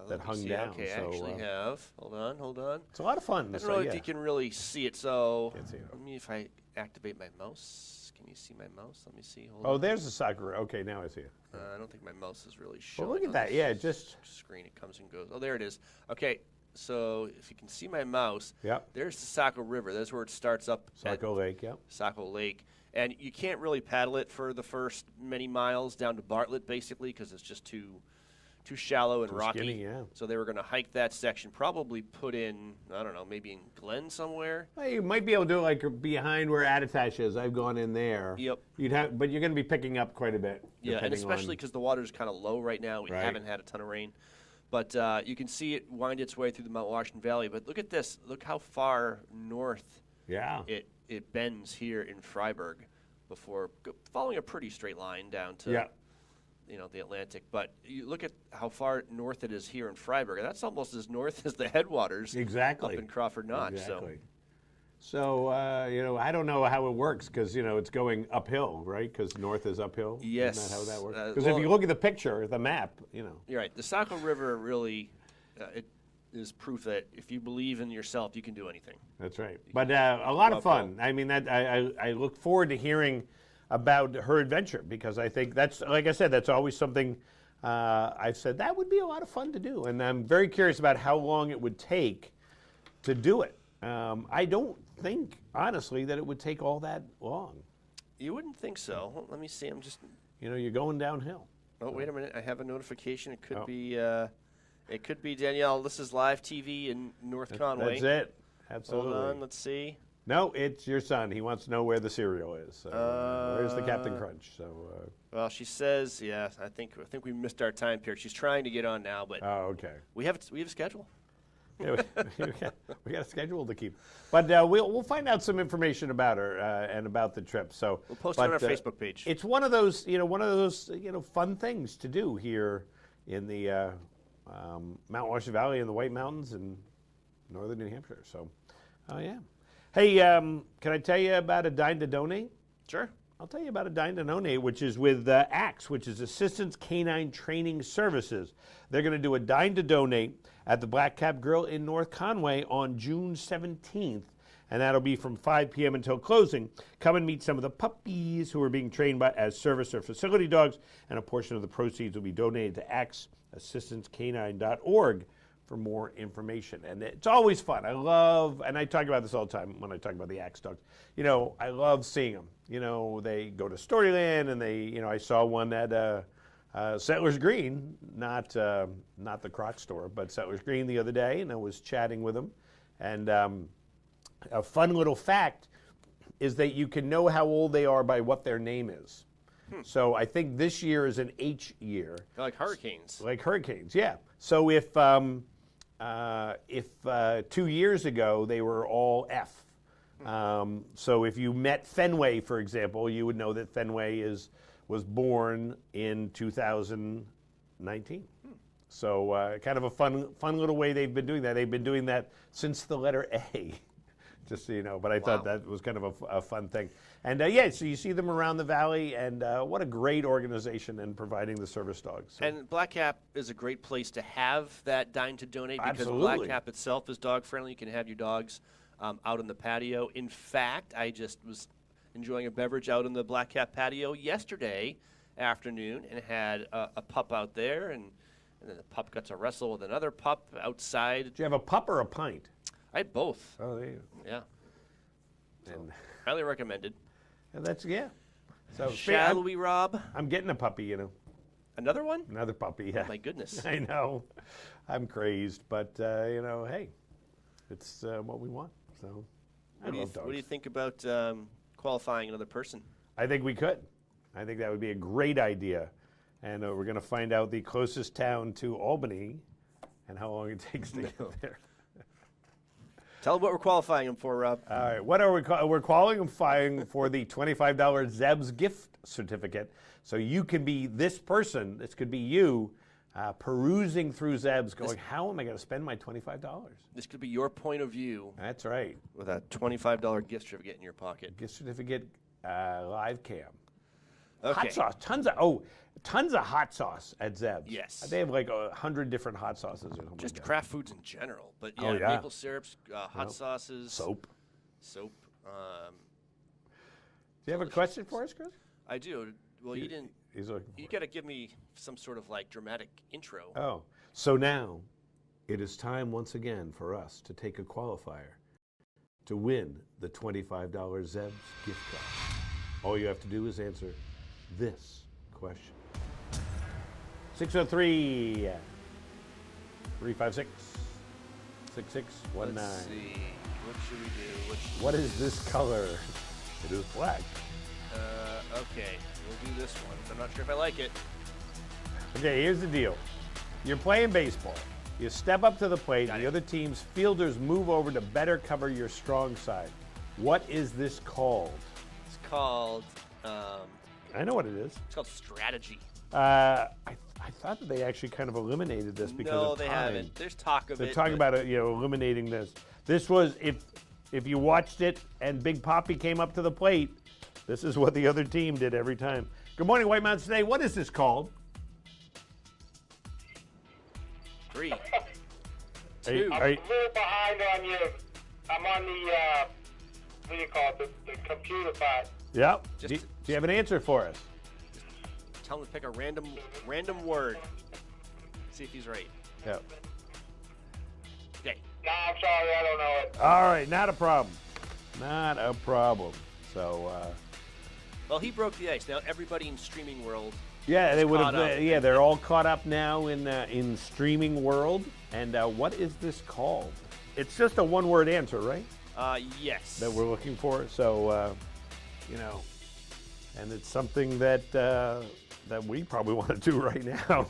that hung down. Okay, I actually have. Hold on. It's a lot of fun. I don't know if you can really see it. So let me, if I activate my mouse. Can you see my mouse? Let me see. Hold on. There's the Saco. Okay, now I see it. I don't think my mouse is really showing. Well, look at that. Yeah, just screen. It comes and goes. Oh, there it is. Okay, so if you can see my mouse, yep. There's the Saco River. That's where it starts up. Saco Lake, yep. Saco Lake. And you can't really paddle it for the first many miles down to Bartlett, basically, because it's just too shallow and rocky. Skinny, yeah. So they were going to hike that section, probably put in, I don't know, maybe in Glen somewhere. Well, you might be able to do it like behind where Attitash is. I've gone in there. Yep. But you're going to be picking up quite a bit. Yeah, and especially because the water's kind of low right now. We haven't had a ton of rain. But you can see it wind its way through the Mount Washington Valley. But look at this. Look how far north it bends here in Freiburg before following a pretty straight line down to the Atlantic. But you look at how far north it is here in Freiburg, and that's almost as north as the headwaters up in Crawford Notch. Exactly. So, I don't know how it works because, it's going uphill, right? Because north is uphill. Yes. Isn't that how that works? Because if you look at the picture, the map, You're right. The Saco River really it is proof that if you believe in yourself, you can do anything. That's right. But a lot of fun. I mean, I look forward to hearing about her adventure because I think that's, like I said, that's always something I've said that would be a lot of fun to do. And I'm very curious about how long it would take to do it. I don't think, honestly, that it would take all that long. You wouldn't think so. Let me see. I'm just... you're going downhill. Oh, wait a minute. I have a notification. It could be... it could be Danielle. This is live TV in North Conway. That's it. Absolutely. Hold on. Let's see. No, it's your son. He wants to know where the cereal is. So, where's the Captain Crunch? So. Well, she says, yeah. I think we missed our time period. She's trying to get on now, but. Oh, okay. We have a schedule. Yeah, we got a schedule to keep, but we'll find out some information about her and about the trip. So we'll post it on our Facebook page. It's one of those fun things to do here in the Mount Washington Valley and the White Mountains in northern New Hampshire. So, yeah. Hey, can I tell you about a Dine to Donate? Sure. I'll tell you about a Dine to Donate, which is with ACTS, which is Assistance Canine Training Services. They're going to do a Dine to Donate at the Black Cap Grill in North Conway on June 17th, and that'll be from 5 p.m. until closing. Come and meet some of the puppies who are being trained as service or facility dogs, and a portion of the proceeds will be donated to ACTS, assistancecanine.org. for more information. And it's always fun. I love, and I talk about this all the time when I talk about the ACTS dogs. I love seeing them. They go to Storyland, and I saw one at Settlers Green, not the Croc store, but Settlers Green the other day, and I was chatting with them. And a fun little fact, is that you can know how old they are by what their name is. So I think this year is an H year. They're like hurricanes. Like hurricanes, yeah. So if 2 years ago they were all F. So if you met Fenway, for example, you would know that Fenway was born in 2019. So kind of a fun little way they've been doing that. They've been doing that since the letter A, just so you know. But I thought that was kind of a fun thing. And yeah, so you see them around the valley, and what a great organization in providing the service dogs. So. And Black Cap is a great place to have that Dine to Donate because Absolutely. Black Cap itself is dog friendly. You can have your dogs out on the patio. In fact, I just was enjoying a beverage out on the Black Cap patio yesterday afternoon and had a pup out there, and then the pup got to wrestle with another pup outside. Did you have a pup or a pint? I had both. Oh, there you go. Yeah. And highly recommended. And that's, yeah. So Shall we, Rob? I'm getting a puppy, you know. Another one? Another puppy, yeah. Oh, my goodness. I know. I'm crazed, but, you know, hey, it's what we want. So I love dogs. What do you think about qualifying another person? I think we could. I think that would be a great idea. And we're going to find out the closest town to Albany and how long it takes to get there. Tell them what we're qualifying them for, Rob. All right. What are we? We're qualifying for the $25 Zeb's gift certificate. So you can be this person. This could be you perusing through Zeb's going, how am I going to spend my $25? This could be your point of view. That's right. With a $25 gift certificate in your pocket. Gift certificate, live cam. Okay. Hot sauce. Tons of hot sauce at Zeb's. Yes. They have like 100 different hot sauces or something. Just like that. craft foods in general. But yeah, Oh, yeah. maple syrups, hot sauces. Soap. Soap. Do you have a question for us, Chris? I do. Well, you didn't. He's looking You got to give me some sort of like dramatic intro. Oh, so now it is time once again for us to take a qualifier to win the $25 Zeb's gift card. All you have to do is answer this question. 603 356 6619. Let's see. What should we do? What is this color? It is black. Okay, we'll do this one. I'm not sure if I like it. Okay, here's the deal. You're playing baseball. You step up to the plate, and the other team's fielders move over to better cover your strong side. What is this called? It's called. I know what it is. It's called strategy. I thought that they actually kind of eliminated this because No, of they time. haven't. There's talk of They're it. talking about it, eliminating this. This was if you watched it and Big Poppy came up to the plate, this is what the other team did every time. Good morning, White Mountains Today. What is this called? 3, Are 2. you- I'm a little behind on you. I'm on the, what do you call it, the computer part. Yep. Do you have an answer for us? Tell him to pick a random word. See if he's right. Yep. Okay. No, I'm sorry, I don't know it. All right, not a problem. Not a problem. So, Well, he broke the ice. Now everybody in streaming world. yeah, is they would caught have. up. Yeah, they're all caught up now in streaming world. And what is this called? It's just a one-word answer, right? Yes. That we're looking for. So, and it's something that that we probably want to do right now.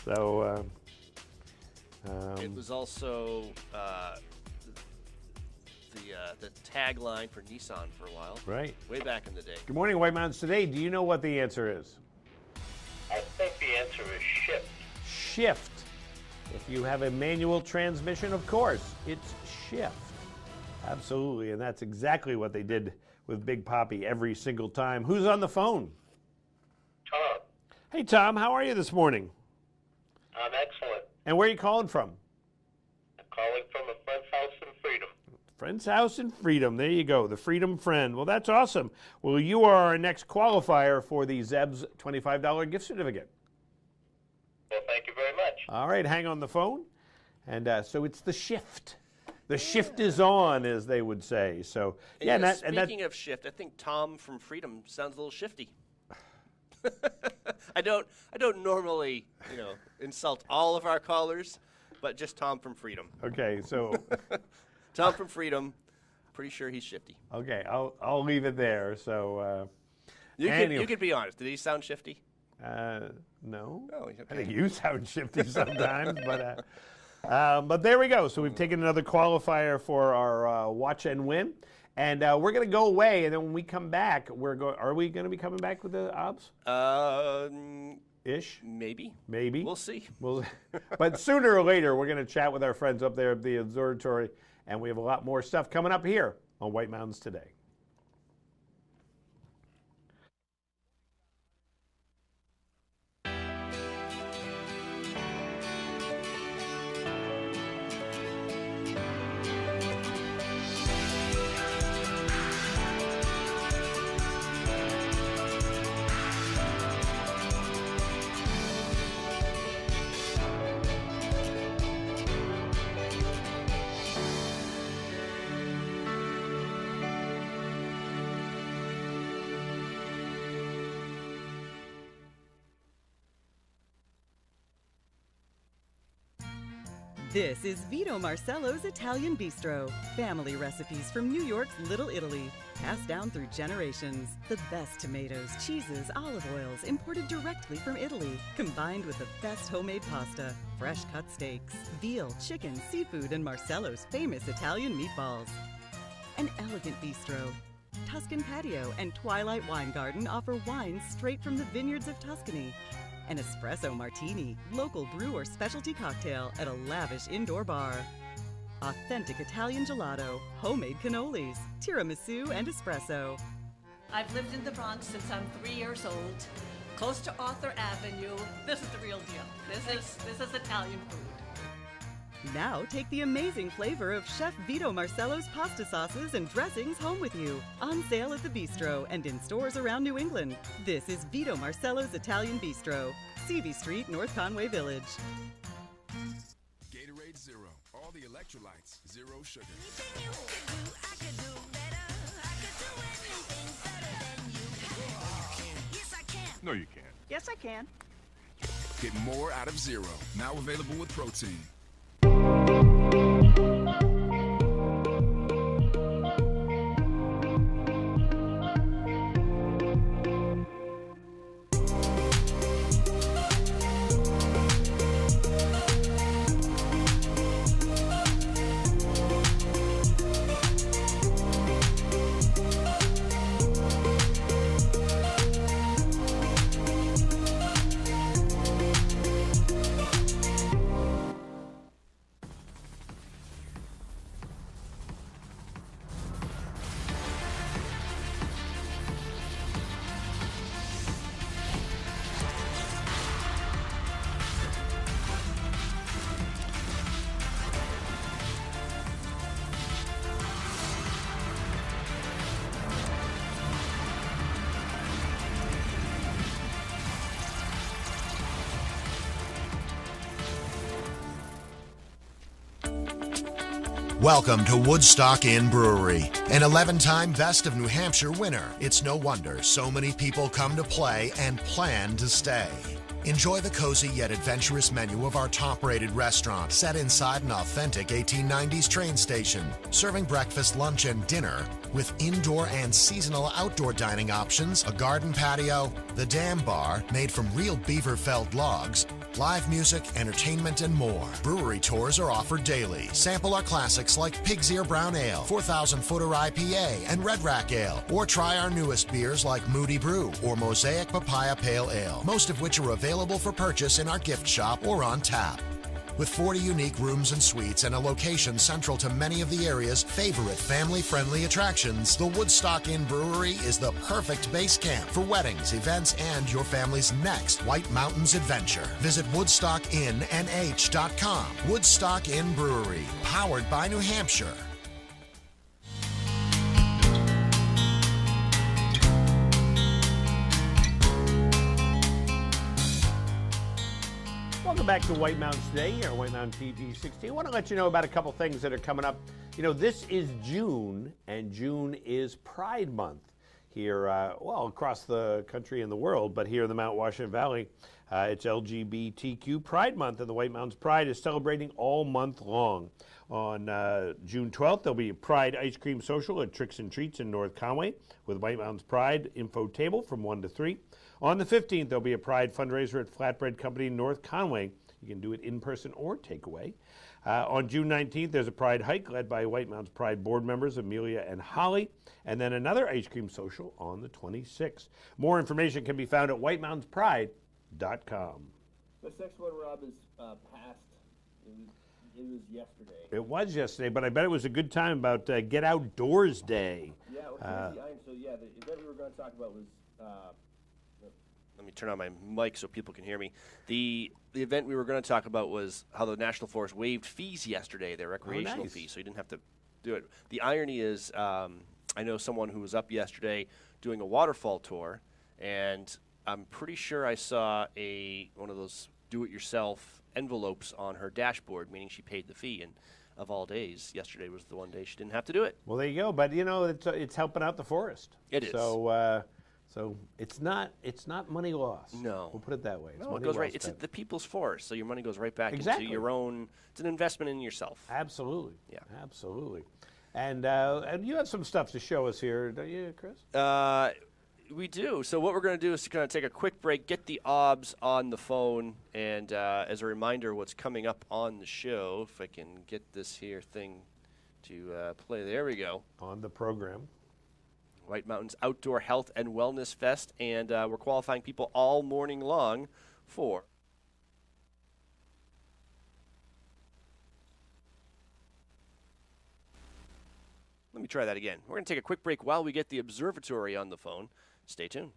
So, it was also the tagline for Nissan for a while. Right. Way back in the day. Good morning, White Mountains Today. Do you know what the answer is? I think the answer is shift. Shift. If you have a manual transmission, of course, it's shift. Absolutely, and that's exactly what they did with Big Poppy every single time. Who's on the phone? Tom, Hey, Tom, how are you this morning? I'm excellent. And where are you calling from? I'm calling from a friend's house in Freedom. Friend's House in Freedom. There you go, the Freedom Friend. Well, that's awesome. Well, you are our next qualifier for the Zeb's $25 gift certificate. Well, thank you very much. All right, hang on the phone. And so it's the shift. The shift is on, as they would say. So, And yeah, speaking of shift, I think Tom from Freedom sounds a little shifty. I don't normally, insult all of our callers, but just Tom from Freedom. Okay, so Tom from Freedom, pretty sure he's shifty. Okay, I'll leave it there. So you could be honest. Did he sound shifty? No. Oh, okay. I think you sound shifty sometimes, but there we go. So we've taken another qualifier for our watch and win, and we're going to go away. And then when we come back, are we going to be coming back with the obs? Ish. Maybe. We'll see. But sooner or later, we're going to chat with our friends up there at the observatory, and we have a lot more stuff coming up here on White Mountains Today. This is Vito Marcello's Italian Bistro. Family recipes from New York's Little Italy, passed down through generations. The best tomatoes, cheeses, olive oils imported directly from Italy, combined with the best homemade pasta, fresh cut steaks, veal, chicken, seafood, and Marcello's famous Italian meatballs. An elegant bistro. Tuscan Patio and Twilight Wine Garden offer wines straight from the vineyards of Tuscany. An espresso martini, local brew or specialty cocktail at a lavish indoor bar. Authentic Italian gelato, homemade cannolis, tiramisu, and espresso. I've lived in the Bronx since I'm 3 years old, close to Arthur Avenue. This is the real deal. This is Italian food. Now take the amazing flavor of Chef Vito Marcello's pasta sauces and dressings home with you. On sale at the Bistro and in stores around New England. This is Vito Marcello's Italian Bistro, CV Street, North Conway Village. Gatorade Zero. All the electrolytes. Zero sugar. No, you can't. Yes, I can. Get more out of Zero. Now available with protein. Welcome to Woodstock Inn Brewery, an 11-time Best of New Hampshire winner. It's no wonder so many people come to play and plan to stay. Enjoy the cozy yet adventurous menu of our top-rated restaurant set inside an authentic 1890s train station, serving breakfast, lunch, and dinner with indoor and seasonal outdoor dining options, a garden patio, the Dam Bar made from real beaver-felled logs, live music, entertainment, and more. Brewery tours are offered daily. Sample our classics like Pig's Ear Brown Ale, 4,000 Footer IPA, and Red Rack Ale. Or try our newest beers like Moody Brew or Mosaic Papaya Pale Ale, most of which are available for purchase in our gift shop or on tap. With 40 unique rooms and suites and a location central to many of the area's favorite family-friendly attractions, the Woodstock Inn Brewery is the perfect base camp for weddings, events, and your family's next White Mountains adventure. Visit WoodstockInNH.com. Woodstock Inn Brewery, powered by New Hampshire. Welcome back to White Mountains Today here on White Mountain TV 16. I want to let you know about a couple things that are coming up. You know, this is June, and June is Pride Month. here, well, across the country and the world, but here in the Mount Washington Valley, it's LGBTQ Pride Month, and the White Mountains Pride is celebrating all month long. On June 12th, there'll be a Pride Ice Cream Social at Tricks and Treats in North Conway with White Mountains Pride info table from 1 to 3. On the 15th, there'll be a Pride fundraiser at Flatbread Company in North Conway. You can do it in person or takeaway. On June 19th, there's a Pride hike led by White Mountains Pride board members Amelia and Holly, and then another ice cream social on the 26th. More information can be found at whitemountainspride.com. This next one, Rob, is past. It was yesterday. It was yesterday, but I bet it was a good time about Get Outdoors Day. Yeah, well, so the event we were going to talk about was, let me turn on my mic so people can hear me. The event we were going to talk about was how the National Forest waived fees yesterday, their recreational fees, so you didn't have to do it. The irony is, I know someone who was up yesterday doing a waterfall tour, and I'm pretty sure I saw one of those do-it-yourself envelopes on her dashboard, meaning she paid the fee, and of all days, yesterday was the one day she didn't have to do it. Well, there you go. But it's helping out the forest. It is. So it's not money lost. No, we'll put it that way. No, it goes right. It's the people's forest, so your money goes right back into your own. It's an investment in yourself. Absolutely. Yeah. Absolutely. And you have some stuff to show us here, don't you, Chris? We do. So what we're going to do is to kind of take a quick break, get the OBS on the phone, and as a reminder, what's coming up on the show, if I can get this here thing to play. There we go. On the program. White Mountains Outdoor Health and Wellness Fest, and we're qualifying people all morning long for... Let me try that again. We're going to take a quick break while we get the observatory on the phone. Stay tuned.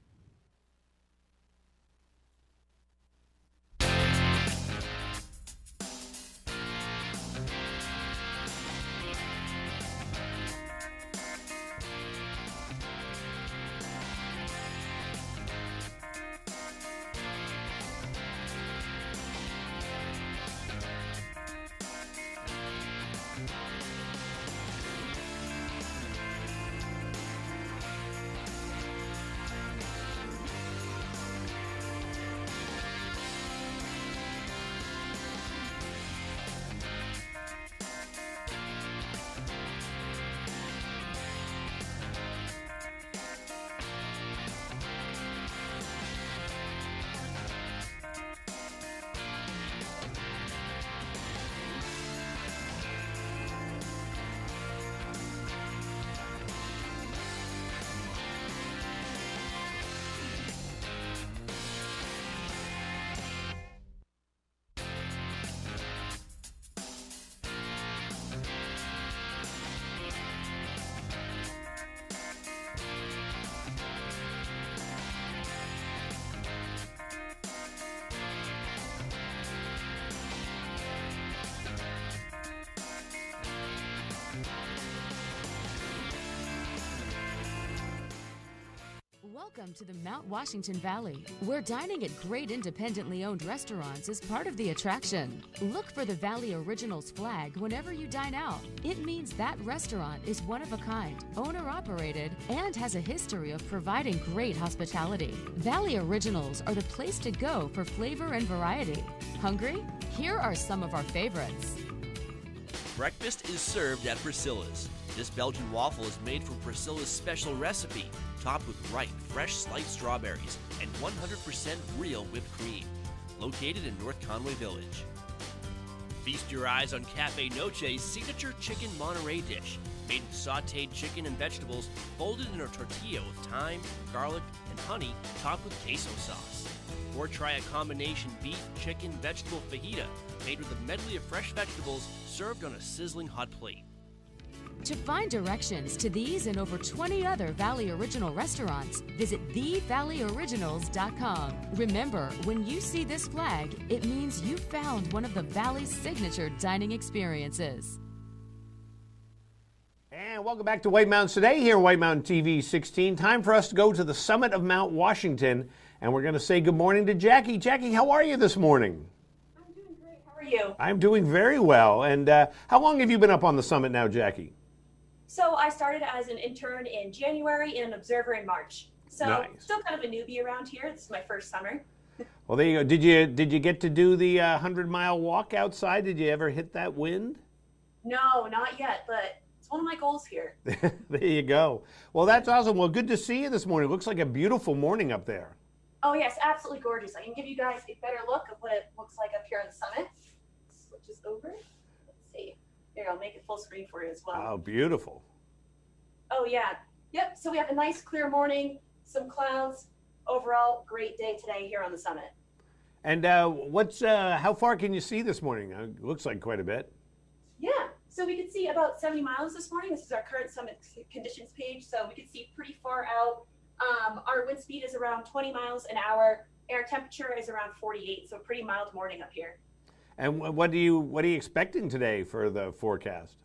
Welcome to the Mount Washington Valley, where dining at great independently owned restaurants is part of the attraction. Look for the Valley Originals flag whenever you dine out. It means that restaurant is one of a kind, owner-operated, and has a history of providing great hospitality. Valley Originals are the place to go for flavor and variety. Hungry? Here are some of our favorites. Breakfast is served at Priscilla's. This Belgian waffle is made from Priscilla's special recipe, topped with ripe, fresh sliced strawberries and 100% real whipped cream. Located in North Conway Village. Feast your eyes on Cafe Noche's signature chicken Monterey dish, made with sautéed chicken and vegetables folded in a tortilla with thyme, garlic, and honey, topped with queso sauce. Or try a combination beef, chicken, vegetable fajita, made with a medley of fresh vegetables served on a sizzling hot plate. To find directions to these and over 20 other Valley Original restaurants, visit thevalleyoriginals.com. Remember, when you see this flag, it means you found one of the Valley's signature dining experiences. And welcome back to White Mountains Today here on White Mountain TV 16. Time for us to go to the summit of Mount Washington, and we're going to say good morning to Jackie. Jackie, how are you this morning? I'm doing great. How are you? I'm doing very well. And how long have you been up on the summit now, Jackie? So I started as an intern in January and an observer in March. So Nice. still kind of a newbie around here. This is my first summer. Well, there you go. Did you get to do the 100-mile walk outside? Did you ever hit that wind? No, not yet, but it's one of my goals here. There you go. Well, that's awesome. Well, good to see you this morning. It looks like a beautiful morning up there. Oh yes, absolutely gorgeous. I can give you guys a better look of what it looks like up here on the summit. Switch this over. Let's see. Here, I'll make it full screen for you as well. Oh, beautiful. Oh yeah. Yep. So we have a nice clear morning, some clouds. Overall, great day today here on the summit. And how far can you see this morning? It looks like quite a bit. Yeah. So we could see about 70 miles this morning. This is our current summit conditions page. So we could see pretty far out. Our wind speed is around 20 miles an hour. Air temperature is around 48. So pretty mild morning up here. And what are you expecting today for the forecast?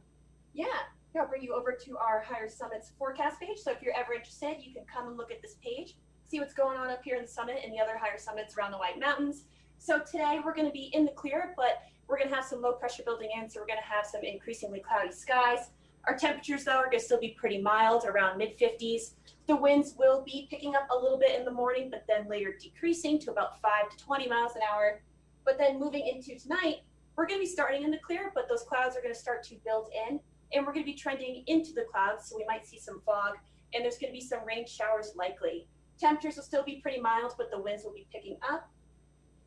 Yeah. Here, I'll bring you over to our Higher Summits forecast page. So if you're ever interested, you can come and look at this page, see what's going on up here in the summit and the other higher summits around the White Mountains. So today we're going to be in the clear, but we're going to have some low pressure building in. So we're going to have some increasingly cloudy skies. Our temperatures, though, are going to still be pretty mild, around mid-50s. The winds will be picking up a little bit in the morning, but then later decreasing to about 5 to 20 miles an hour. But then moving into tonight, we're going to be starting in the clear, but those clouds are going to start to build in, and we're going to be trending into the clouds, so we might see some fog, and there's going to be some rain showers likely. Temperatures will still be pretty mild, but the winds will be picking up.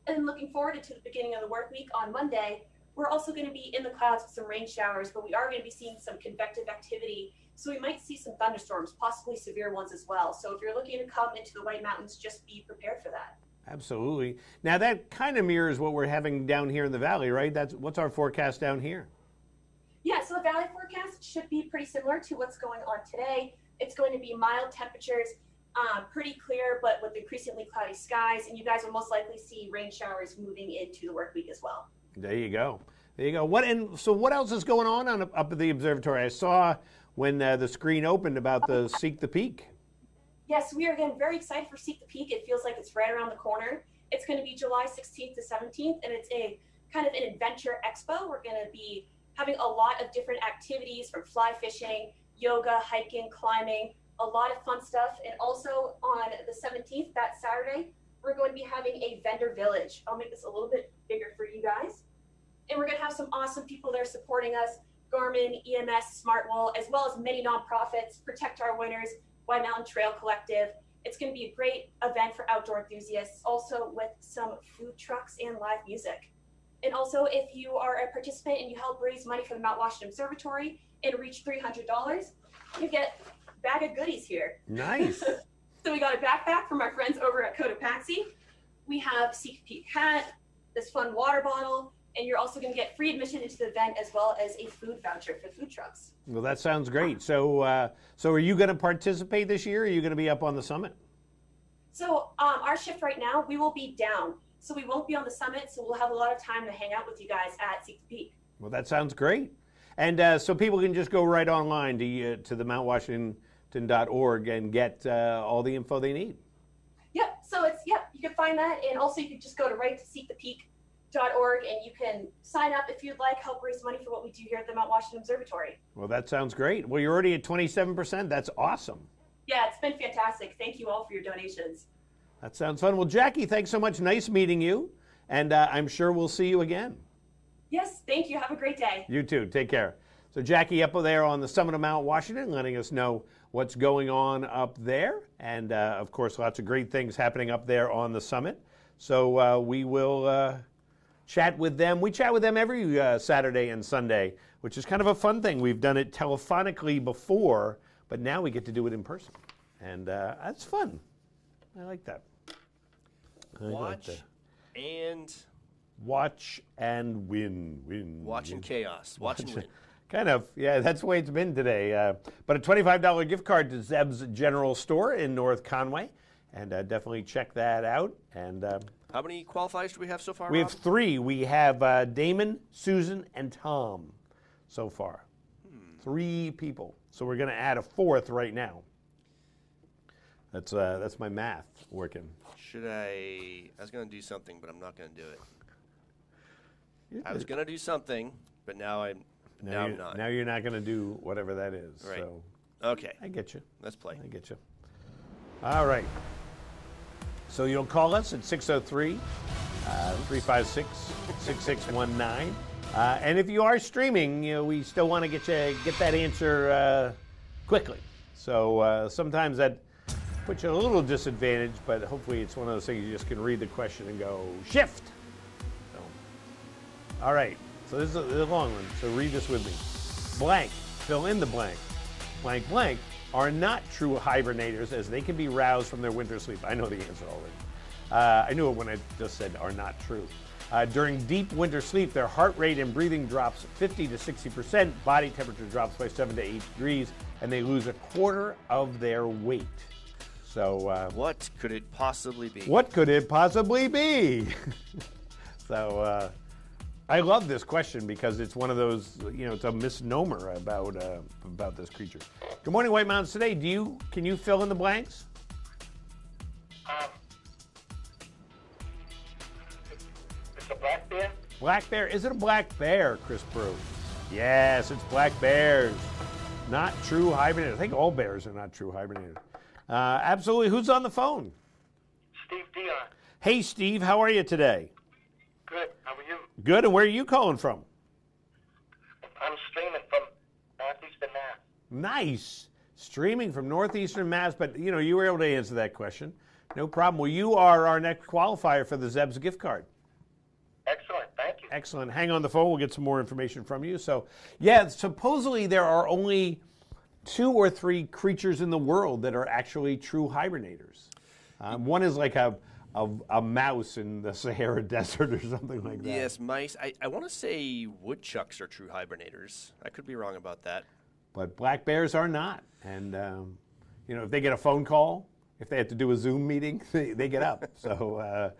And then looking forward into the beginning of the work week on Monday, we're also going to be in the clouds with some rain showers, but we are going to be seeing some convective activity, so we might see some thunderstorms, possibly severe ones as well. So if you're looking to come into the White Mountains, just be prepared for that. Absolutely. Now that kind of mirrors what we're having down here in the valley, right? What's our forecast down here? Yeah, so the valley forecast should be pretty similar to what's going on today. It's going to be mild temperatures, pretty clear, but with increasingly cloudy skies, and you guys will most likely see rain showers moving into the work week as well. There you go. There you go. So what else is going on up at the observatory? I saw when the screen opened about the Seek the Peak. Yes, we are again very excited for Seek the Peak. It feels like it's right around the corner. It's going to be July 16th to 17th, and it's a kind of an adventure expo. We're going to be having a lot of different activities from fly fishing, yoga, hiking, climbing, a lot of fun stuff. And also on the 17th, that Saturday, we're going to be having a vendor village. I'll make this a little bit bigger for you guys. And we're going to have some awesome people there supporting us, Garmin, EMS, Smartwool, as well as many nonprofits, Protect Our Winters, White Mountain Trail Collective. It's going to be a great event for outdoor enthusiasts, also with some food trucks and live music. And also, if you are a participant and you help raise money for the Mount Washington Observatory and reach $300, you get a bag of goodies here. Nice. So we got a backpack from our friends over at Cotopaxi. We have Seek Peak hat, this fun water bottle, and you're also going to get free admission into the event as well as a food voucher for food trucks. Well, that sounds great. So are you going to participate this year, or are you going to be up on the summit? So our shift right now, we will be down. So we won't be on the summit, so we'll have a lot of time to hang out with you guys at Seek the Peak. Well, that sounds great. And so people can just go right online to the mountwashington.org and get all the info they need. Yep. So you can find that, and also you can just go to seekthepeak.org and you can sign up if you'd like, help raise money for what we do here at the Mount Washington Observatory. Well, that sounds great. Well, you're already at 27%. That's awesome. Yeah, it's been fantastic. Thank you all for your donations. That sounds fun. Well, Jackie, thanks so much. Nice meeting you. And I'm sure we'll see you again. Yes, thank you. Have a great day. You too. Take care. So Jackie up there on the summit of Mount Washington, letting us know what's going on up there. And, of course, lots of great things happening up there on the summit. So we will chat with them. We chat with them every Saturday and Sunday, which is kind of a fun thing. We've done it telephonically before, but now we get to do it in person. And that's fun. I like that. Watch and win. Watch and chaos. Watch and win. Kind of, yeah, that's the way it's been today. But a $25 gift card to Zeb's General Store in North Conway. And definitely check that out. And how many qualifiers do we have so far, We Rob? have 3. We have Damon, Susan, and Tom so far. 3 people. So we're going to add a 4th right now. That's my math working. I was going to do something, but I'm not going to do it. I was going to do something, but now I'm Now you're not going to do whatever that is. Right. So Okay. I get you. Let's play. I get you. All right. So you'll call us at 603-356-6619. And if you are streaming, we still want to get that answer quickly. So sometimes that puts you at a little disadvantage, but hopefully it's one of those things you just can read the question and go, shift. So, all right. So this is a long one. So read this with me. Blank, fill in the blank. Blank, blank are not true hibernators as they can be roused from their winter sleep. I know the answer already. I knew it when I just said are not true. During deep winter sleep, their heart rate and breathing drops 50 to 60%, body temperature drops by 7 to 8 degrees, and they lose a quarter of their weight. So what could it possibly be? What could it possibly be? So I love this question because it's one of those, it's a misnomer about this creature. Good morning, White Mountains Today. Can you fill in the blanks? It's a black bear? Black bear? Is it a black bear, Chris Brew? Yes, it's black bears. Not true hibernators. I think all bears are not true hibernators. Absolutely. Who's on the phone? Steve Dion. Hey, Steve. How are you today? Good. How are you? Good. And where are you calling from? I'm streaming from Northeastern Mass. Nice. Streaming from Northeastern Mass. But, you were able to answer that question. No problem. Well, you are our next qualifier for the Zeb's gift card. Excellent. Thank you. Excellent. Hang on the phone. We'll get some more information from you. So, yeah, supposedly there are only 2 or 3 creatures in the world that are actually true hibernators. One is like a mouse in the Sahara Desert or something like that. Yes, mice. I want to say woodchucks are true hibernators. I could be wrong about that. But black bears are not. And, if they get a phone call, if they have to do a Zoom meeting, they get up. So,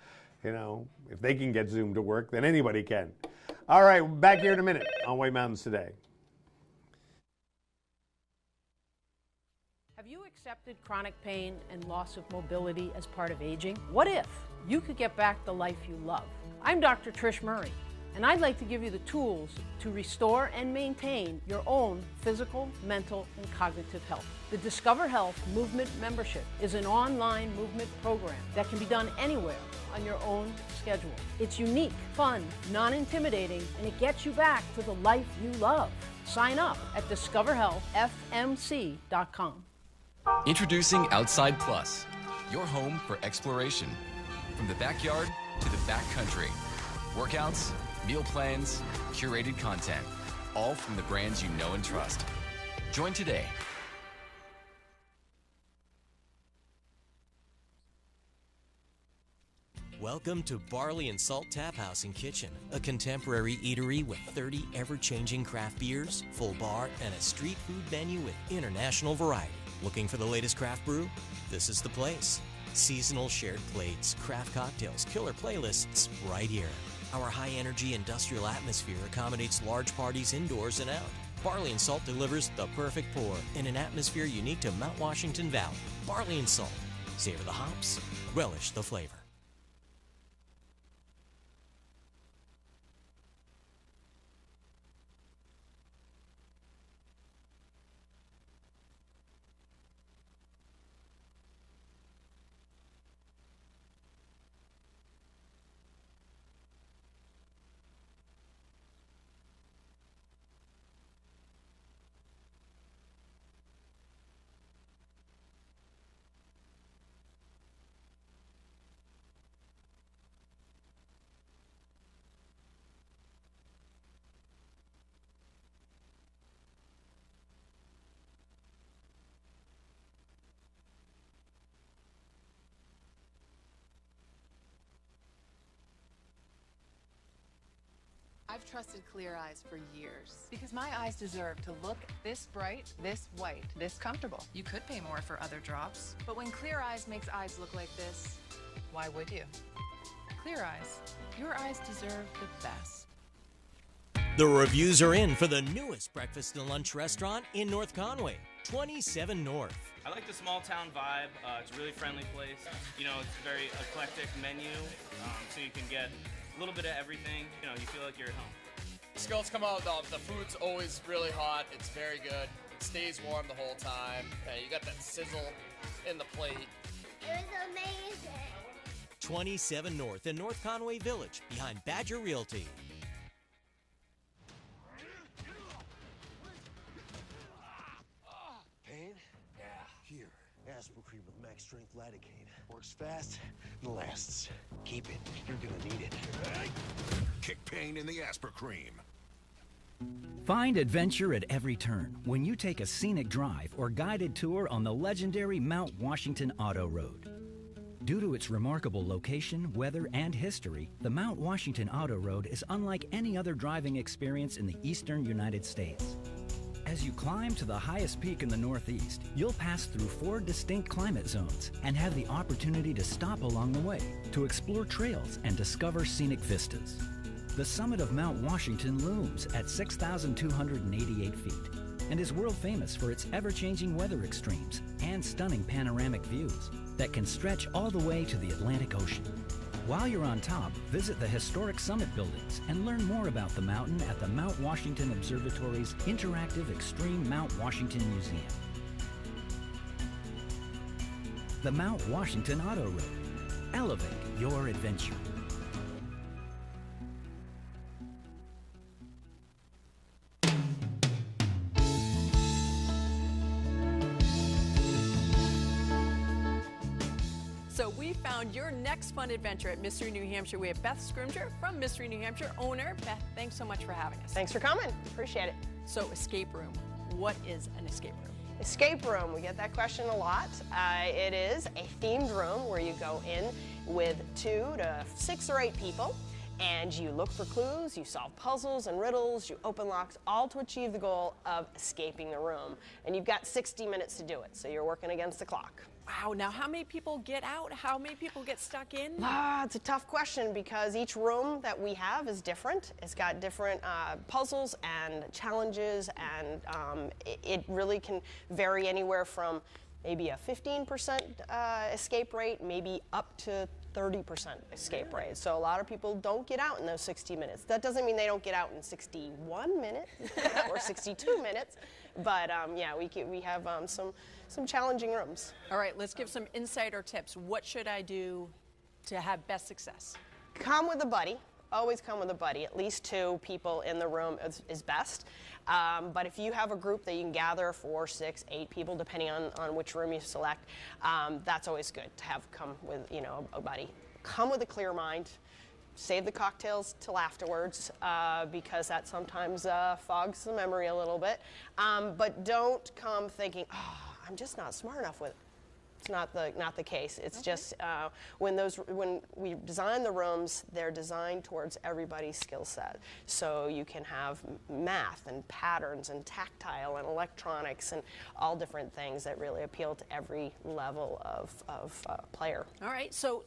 if they can get Zoom to work, then anybody can. All right, back here in a minute on White Mountains Today. Have you accepted chronic pain and loss of mobility as part of aging? What if you could get back the life you love? I'm Dr. Trish Murray, and I'd like to give you the tools to restore and maintain your own physical, mental, and cognitive health. The Discover Health Movement Membership is an online movement program that can be done anywhere on your own schedule. It's unique, fun, non-intimidating, and it gets you back to the life you love. Sign up at discoverhealthfmc.com. Introducing Outside Plus, your home for exploration. From the backyard to the backcountry. Workouts, meal plans, curated content, all from the brands you know and trust. Join today. Welcome to Barley and Salt Tap House and Kitchen, a contemporary eatery with 30 ever-changing craft beers, full bar, and a street food menu with international variety. Looking for the latest craft brew? This is the place. Seasonal shared plates, craft cocktails, killer playlists, right here. Our high-energy industrial atmosphere accommodates large parties indoors and out. Barley and Salt delivers the perfect pour in an atmosphere unique to Mount Washington Valley. Barley and Salt. Savor the hops, relish the flavor. I've trusted Clear Eyes for years because my eyes deserve to look this bright, this white, this comfortable. You could pay more for other drops, but when Clear Eyes makes eyes look like this, why would you? Clear Eyes. Your eyes deserve the best. The reviews are in for the newest breakfast and lunch restaurant in North Conway, 27 North. I like the small town vibe. It's a really friendly place. It's a very eclectic menu, so you can get a little bit of everything. You feel like you're at home. Skillets come out, the food's always really hot. It's very good. It stays warm the whole time. You got that sizzle in the plate. It was amazing. 27 North in North Conway Village, behind Badger Realty. Pain? Yeah. Here, aspirin cream with max strength lidocaine. Works fast and lasts. Keep it. You're gonna need it. Kick pain in the aspirin cream. Find adventure at every turn when you take a scenic drive or guided tour on the legendary Mount Washington Auto Road. Due to its remarkable location, weather, and history, the Mount Washington Auto Road is unlike any other driving experience in the eastern United States. As you climb to the highest peak in the Northeast, you'll pass through 4 distinct climate zones and have the opportunity to stop along the way to explore trails and discover scenic vistas. The summit of Mount Washington looms at 6,288 feet and is world famous for its ever-changing weather extremes and stunning panoramic views that can stretch all the way to the Atlantic Ocean. While you're on top, visit the historic summit buildings and learn more about the mountain at the Mount Washington Observatory's interactive Extreme Mount Washington Museum. The Mount Washington Auto Road. Elevate your adventure. So we found your next fun adventure at Mystery New Hampshire. We have Beth Scrimger from Mystery New Hampshire, owner. Beth, thanks so much for having us. Thanks for coming. Appreciate it. So escape room. What is an escape room? Escape room, we get that question a lot. It is a themed room where you go in with 2 to 6 or 8 people and you look for clues, you solve puzzles and riddles, you open locks, all to achieve the goal of escaping the room. And you've got 60 minutes to do it, so you're working against the clock. Wow, now how many people get out? How many people get stuck in? It's a tough question because each room that we have is different. It's got different puzzles and challenges, and it really can vary anywhere from maybe a 15% escape rate, maybe up to 30% escape rate. So a lot of people don't get out in those 60 minutes. That doesn't mean they don't get out in 61 minutes or 62 minutes, but yeah, we have some challenging rooms. All right, let's give some insider tips. What should I do to have best success? Come with a buddy. Always come with a buddy. At least 2 people in the room is best. But if you have a group that you can gather 4, 6, 8 people, depending on which room you select, that's always good to have come with a buddy. Come with a clear mind. Save the cocktails till afterwards because that sometimes fogs the memory a little bit. But don't come thinking, oh, I'm just not smart enough with it. It's not the case. It's just when we design the rooms, they're designed towards everybody's skill set. So you can have math and patterns and tactile and electronics and all different things that really appeal to every level of player. All right, so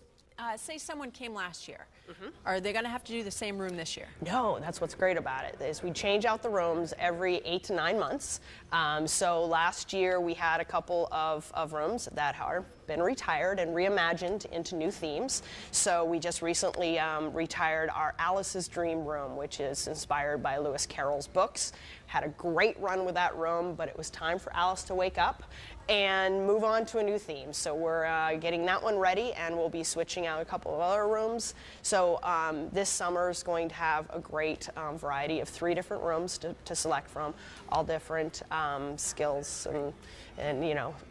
say someone came last year. Are they going to have to do the same room this year? No, that's what's great about it, is we change out the rooms every 8 to 9 months. So last year we had a couple of rooms that have been retired and reimagined into new themes. So we just recently retired our Alice's Dream Room, which is inspired by Lewis Carroll's books. Had a great run with that room, but it was time for Alice to wake up and move on to a new theme. So we're getting that one ready, and we'll be switching out a couple of other rooms. So this summer is going to have a great variety of 3 different rooms to select from, all different skills and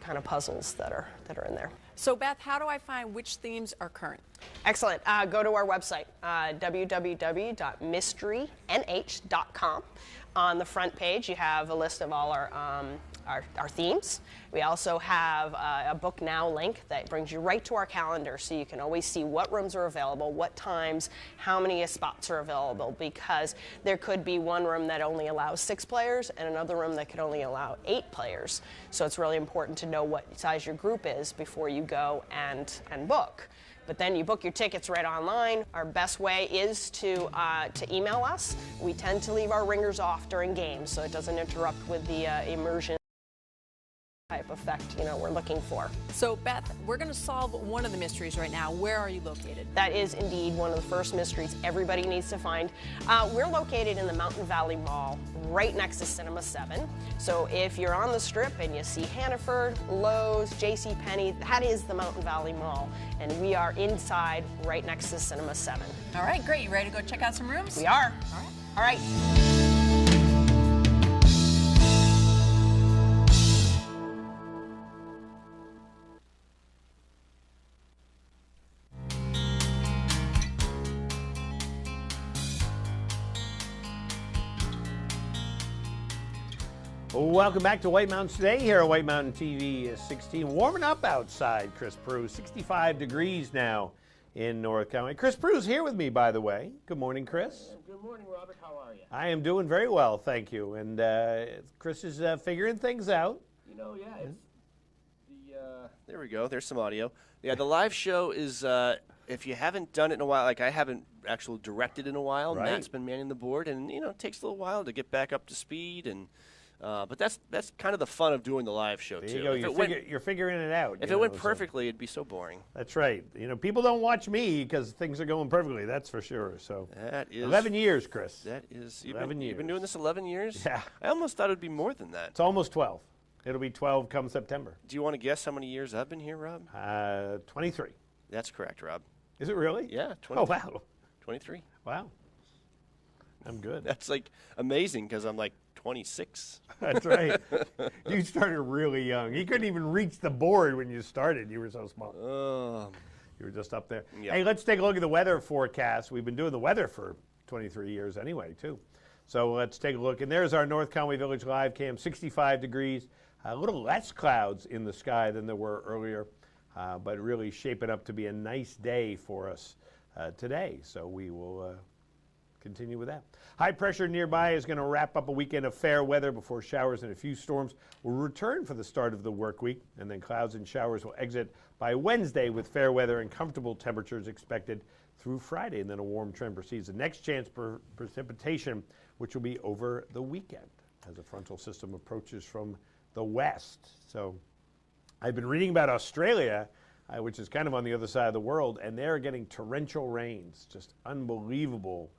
kind of puzzles that are in there. So Beth, how do I find which themes are current? Excellent. Go to our website, www.mysterynh.com. On the front page, you have a list of all our themes. We also have a Book Now link that brings you right to our calendar, so you can always see what rooms are available, what times, how many spots are available, because there could be one room that only allows 6 players and another room that could only allow 8 players. So it's really important to know what size your group is before you go and book. But then you book your tickets right online. Our best way is to email us. We tend to leave our ringers off during games so it doesn't interrupt with the immersion. type effect, we're looking for. So, Beth, we're going to solve one of the mysteries right now. Where are you located? That is indeed one of the first mysteries everybody needs to find. We're located in the Mountain Valley Mall, right next to Cinema 7. So if you're on the Strip and you see Hannaford, Lowe's, JCPenney, that is the Mountain Valley Mall. And we are inside, right next to Cinema 7. All right, great. You ready to go check out some rooms? We are. All right. Welcome back to White Mountains Today here at White Mountain TV 16. Warming up outside, Chris Prue. 65 degrees now in North County. Chris Prue's here with me, by the way. Good morning, Chris. Good morning, Robert. How are you? I am doing very well, thank you. And Chris is figuring things out. It's there we go. There's some audio. Yeah, the live show is, if you haven't done it in a while, like I haven't actually directed in a while, Right. Matt's been manning the board, and, it takes a little while to get back up to speed, and but that's kind of the fun of doing the live show, There too. you go. If You're figuring it out. If it went perfectly, it'd be so boring. That's right. People don't watch me because things are going perfectly, that's for sure. So That is 11 years, Chris. That is 11 years. You've been doing this 11 years? Yeah. I almost thought it would be more than that. It's almost 12. It'll be 12 come September. Do you want to guess how many years I've been here, Rob? 23. That's correct, Rob. Is it really? Yeah. 23. Oh, wow. 23. Wow. I'm good. That's like amazing because I'm like 26. That's right. You started really young. You couldn't even reach the board when you started. You were so small. You were just up there. Yep. Hey, let's take a look at the weather forecast. We've been doing the weather for 23 years anyway, too. So let's take a look. And there's our North Conway Village live cam, 65 degrees. A little less clouds in the sky than there were earlier, but really shaping up to be a nice day for us today. So we will continue with that. High pressure nearby is going to wrap up a weekend of fair weather before showers and a few storms will return for the start of the work week, and then clouds and showers will exit by Wednesday with fair weather and comfortable temperatures expected through Friday, and then a warm trend proceeds. The next chance for precipitation, which will be over the weekend as a frontal system approaches from the west. So I've been reading about Australia, which is kind of on the other side of the world, and they're getting torrential rains, just unbelievable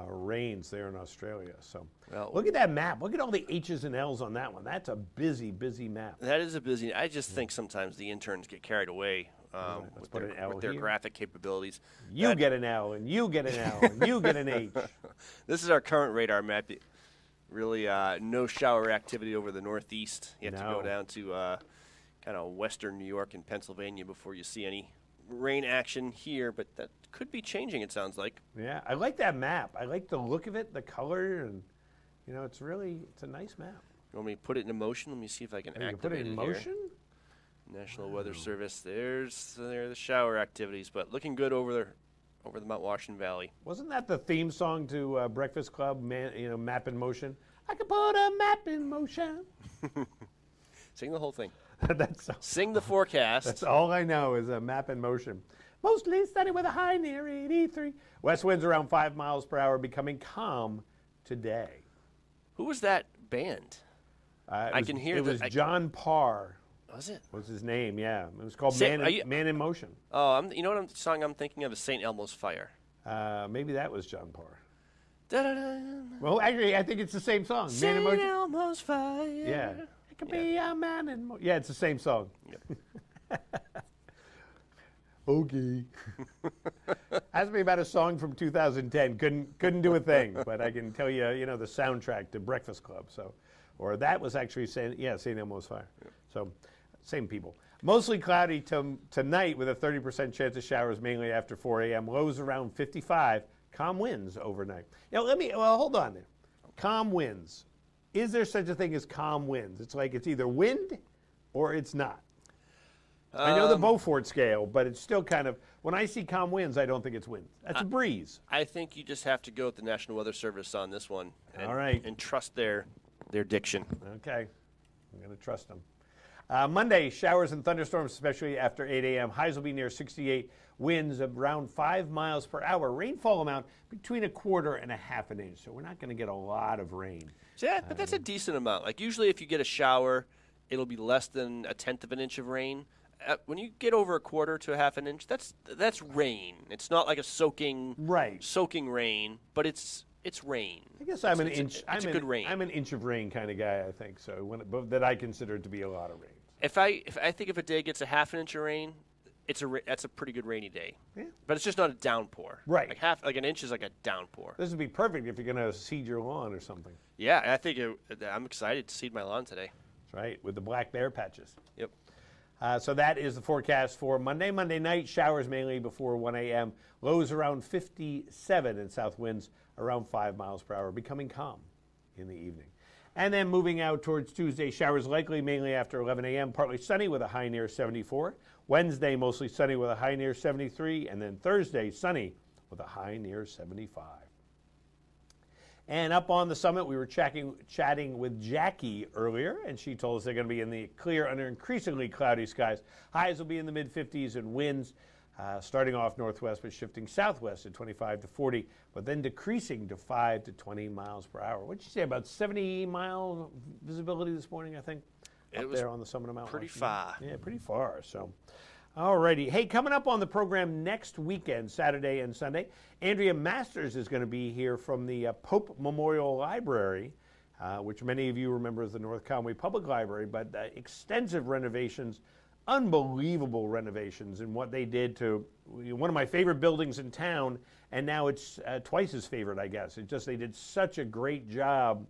rains there in Australia. So look at that map. Look at all the H's and L's on that one. That's a busy, busy map. That is a busy. I just think sometimes the interns get carried away with put an L with their here. graphic capabilities. You get an L, and you get an L, and you get an H. This is our current radar map. Really, no shower activity over the Northeast. You have to go down to kind of western New York and Pennsylvania before you see any rain action here, but that could be changing, it sounds like. Yeah, I like that map. I like the look of it, the color, and it's a nice map. You want me to put it in motion? Let me see if I can You can activate put it in here. motion? National Weather Service. There are the shower activities, but looking good over the Mount Washington Valley. Wasn't that the theme song to Breakfast Club, Map in Motion? I can put a map in motion. Sing the whole thing. Sing the forecast. That's all I know is a map in motion. Mostly sunny with a high near 83. West winds around 5 miles per hour, becoming calm today. Who was that band? I can hear it was John Parr. Was it? Was his name? Yeah, it was called Say- Man in Motion. Oh, you know what song I'm thinking of is St. Elmo's Fire. Maybe that was John Parr. Da-da-da. Well, actually, I think it's the same song. Man in St. Motion. Elmo's Fire. Yeah. It could be a man in motion. Yeah, it's the same song. Okay. Ask me about a song from 2010. Couldn't do a thing, but I can tell you, the soundtrack to Breakfast Club. So, or that was actually St. Elmo's Fire. Yeah. So, same people. Mostly cloudy tonight with a 30% chance of showers, mainly after 4 a.m. Lows around 55. Calm winds overnight. Hold on there. Calm winds. Is there such a thing as calm winds? It's like it's either wind or it's not. I know the Beaufort scale, but it's still kind of, when I see calm winds, I don't think it's wind. That's a breeze. I think you just have to go with the National Weather Service on this one. All right. And trust their diction. Okay. I'm going to trust them. Monday, showers and thunderstorms, especially after 8 a.m. Highs will be near 68. Winds of around 5 miles per hour. Rainfall amount between 1/4 and 1/2 inch. So we're not going to get a lot of rain. Yeah, but that's a decent amount. Like usually if you get a shower it'll be less than 1/10 of an inch of rain. When you get over 1/4 to 1/2 an inch, that's rain. It's not like a soaking rain, but it's rain. I guess I'm an inch. It's a good rain. I'm an inch of rain kind of guy, I think. So that I consider to be a lot of rain. If I think if a day gets 1/2 an inch of rain, that's a pretty good rainy day. Yeah. But it's just not a downpour. Right. Like an inch is like a downpour. This would be perfect if you're going to seed your lawn or something. Yeah, I think I'm excited to seed my lawn today. That's right, with the black bear patches. Yep. So that is the forecast for Monday. Monday night, showers mainly before 1 a.m. Lows around 57 and south winds around 5 miles per hour, becoming calm in the evening. And then moving out towards Tuesday, showers likely mainly after 11 a.m., partly sunny with a high near 74. Wednesday, mostly sunny with a high near 73. And then Thursday, sunny with a high near 75. And up on the summit, we were chatting with Jackie earlier, and she told us they're going to be in the clear under increasingly cloudy skies. Highs will be in the mid-50s and winds starting off northwest but shifting southwest at 25 to 40, but then decreasing to 5 to 20 miles per hour. What did you say, about 70-mile visibility this morning, I think? Up there on the summit of Mount pretty Washington. far. Yeah, pretty far. So, all righty. Hey, coming up on the program next weekend, Saturday and Sunday, Andrea Masters is going to be here from the Pope Memorial Library, which many of you remember as the North Conway Public Library, but extensive renovations, unbelievable renovations in what they did to one of my favorite buildings in town, and now it's twice as favorite, I guess. They did such a great job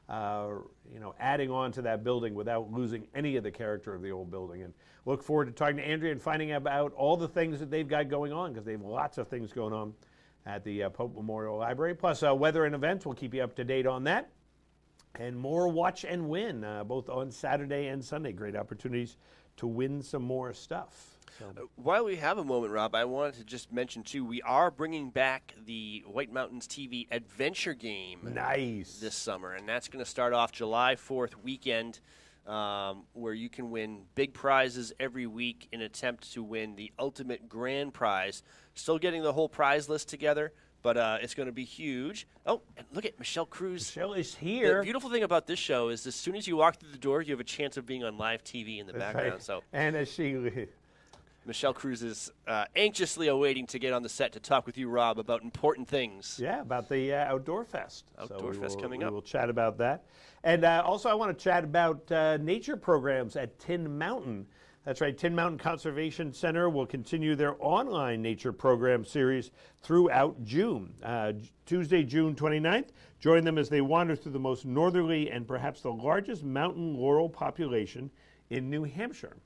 adding on to that building without losing any of the character of the old building. And look forward to talking to Andrea and finding out about all the things that they've got going on, because they have lots of things going on at the Pope Memorial Library. Plus weather and events, we'll keep you up to date on that. And more Watch and Win, both on Saturday and Sunday. Great opportunities to win some more stuff. So. While we have a moment, Rob, I wanted to just mention, too, we are bringing back the White Mountains TV Adventure Game this summer, and that's going to start off July 4th weekend, where you can win big prizes every week in an attempt to win the ultimate grand prize. Still getting the whole prize list together, but it's going to be huge. Oh, and look at Michelle Cruz. Michelle is here. The beautiful thing about this show is as soon as you walk through the door, you have a chance of being on live TV in the background. Right. So, and as she... Michelle Cruz is anxiously awaiting to get on the set to talk with you, Rob, about important things. Yeah, about the Outdoor Fest. Outdoor Fest coming up. We'll chat about that. And also I want to chat about nature programs at Tin Mountain. That's right, Tin Mountain Conservation Center will continue their online nature program series throughout June. Tuesday, June 29th, join them as they wander through the most northerly and perhaps the largest mountain laurel population in New Hampshire.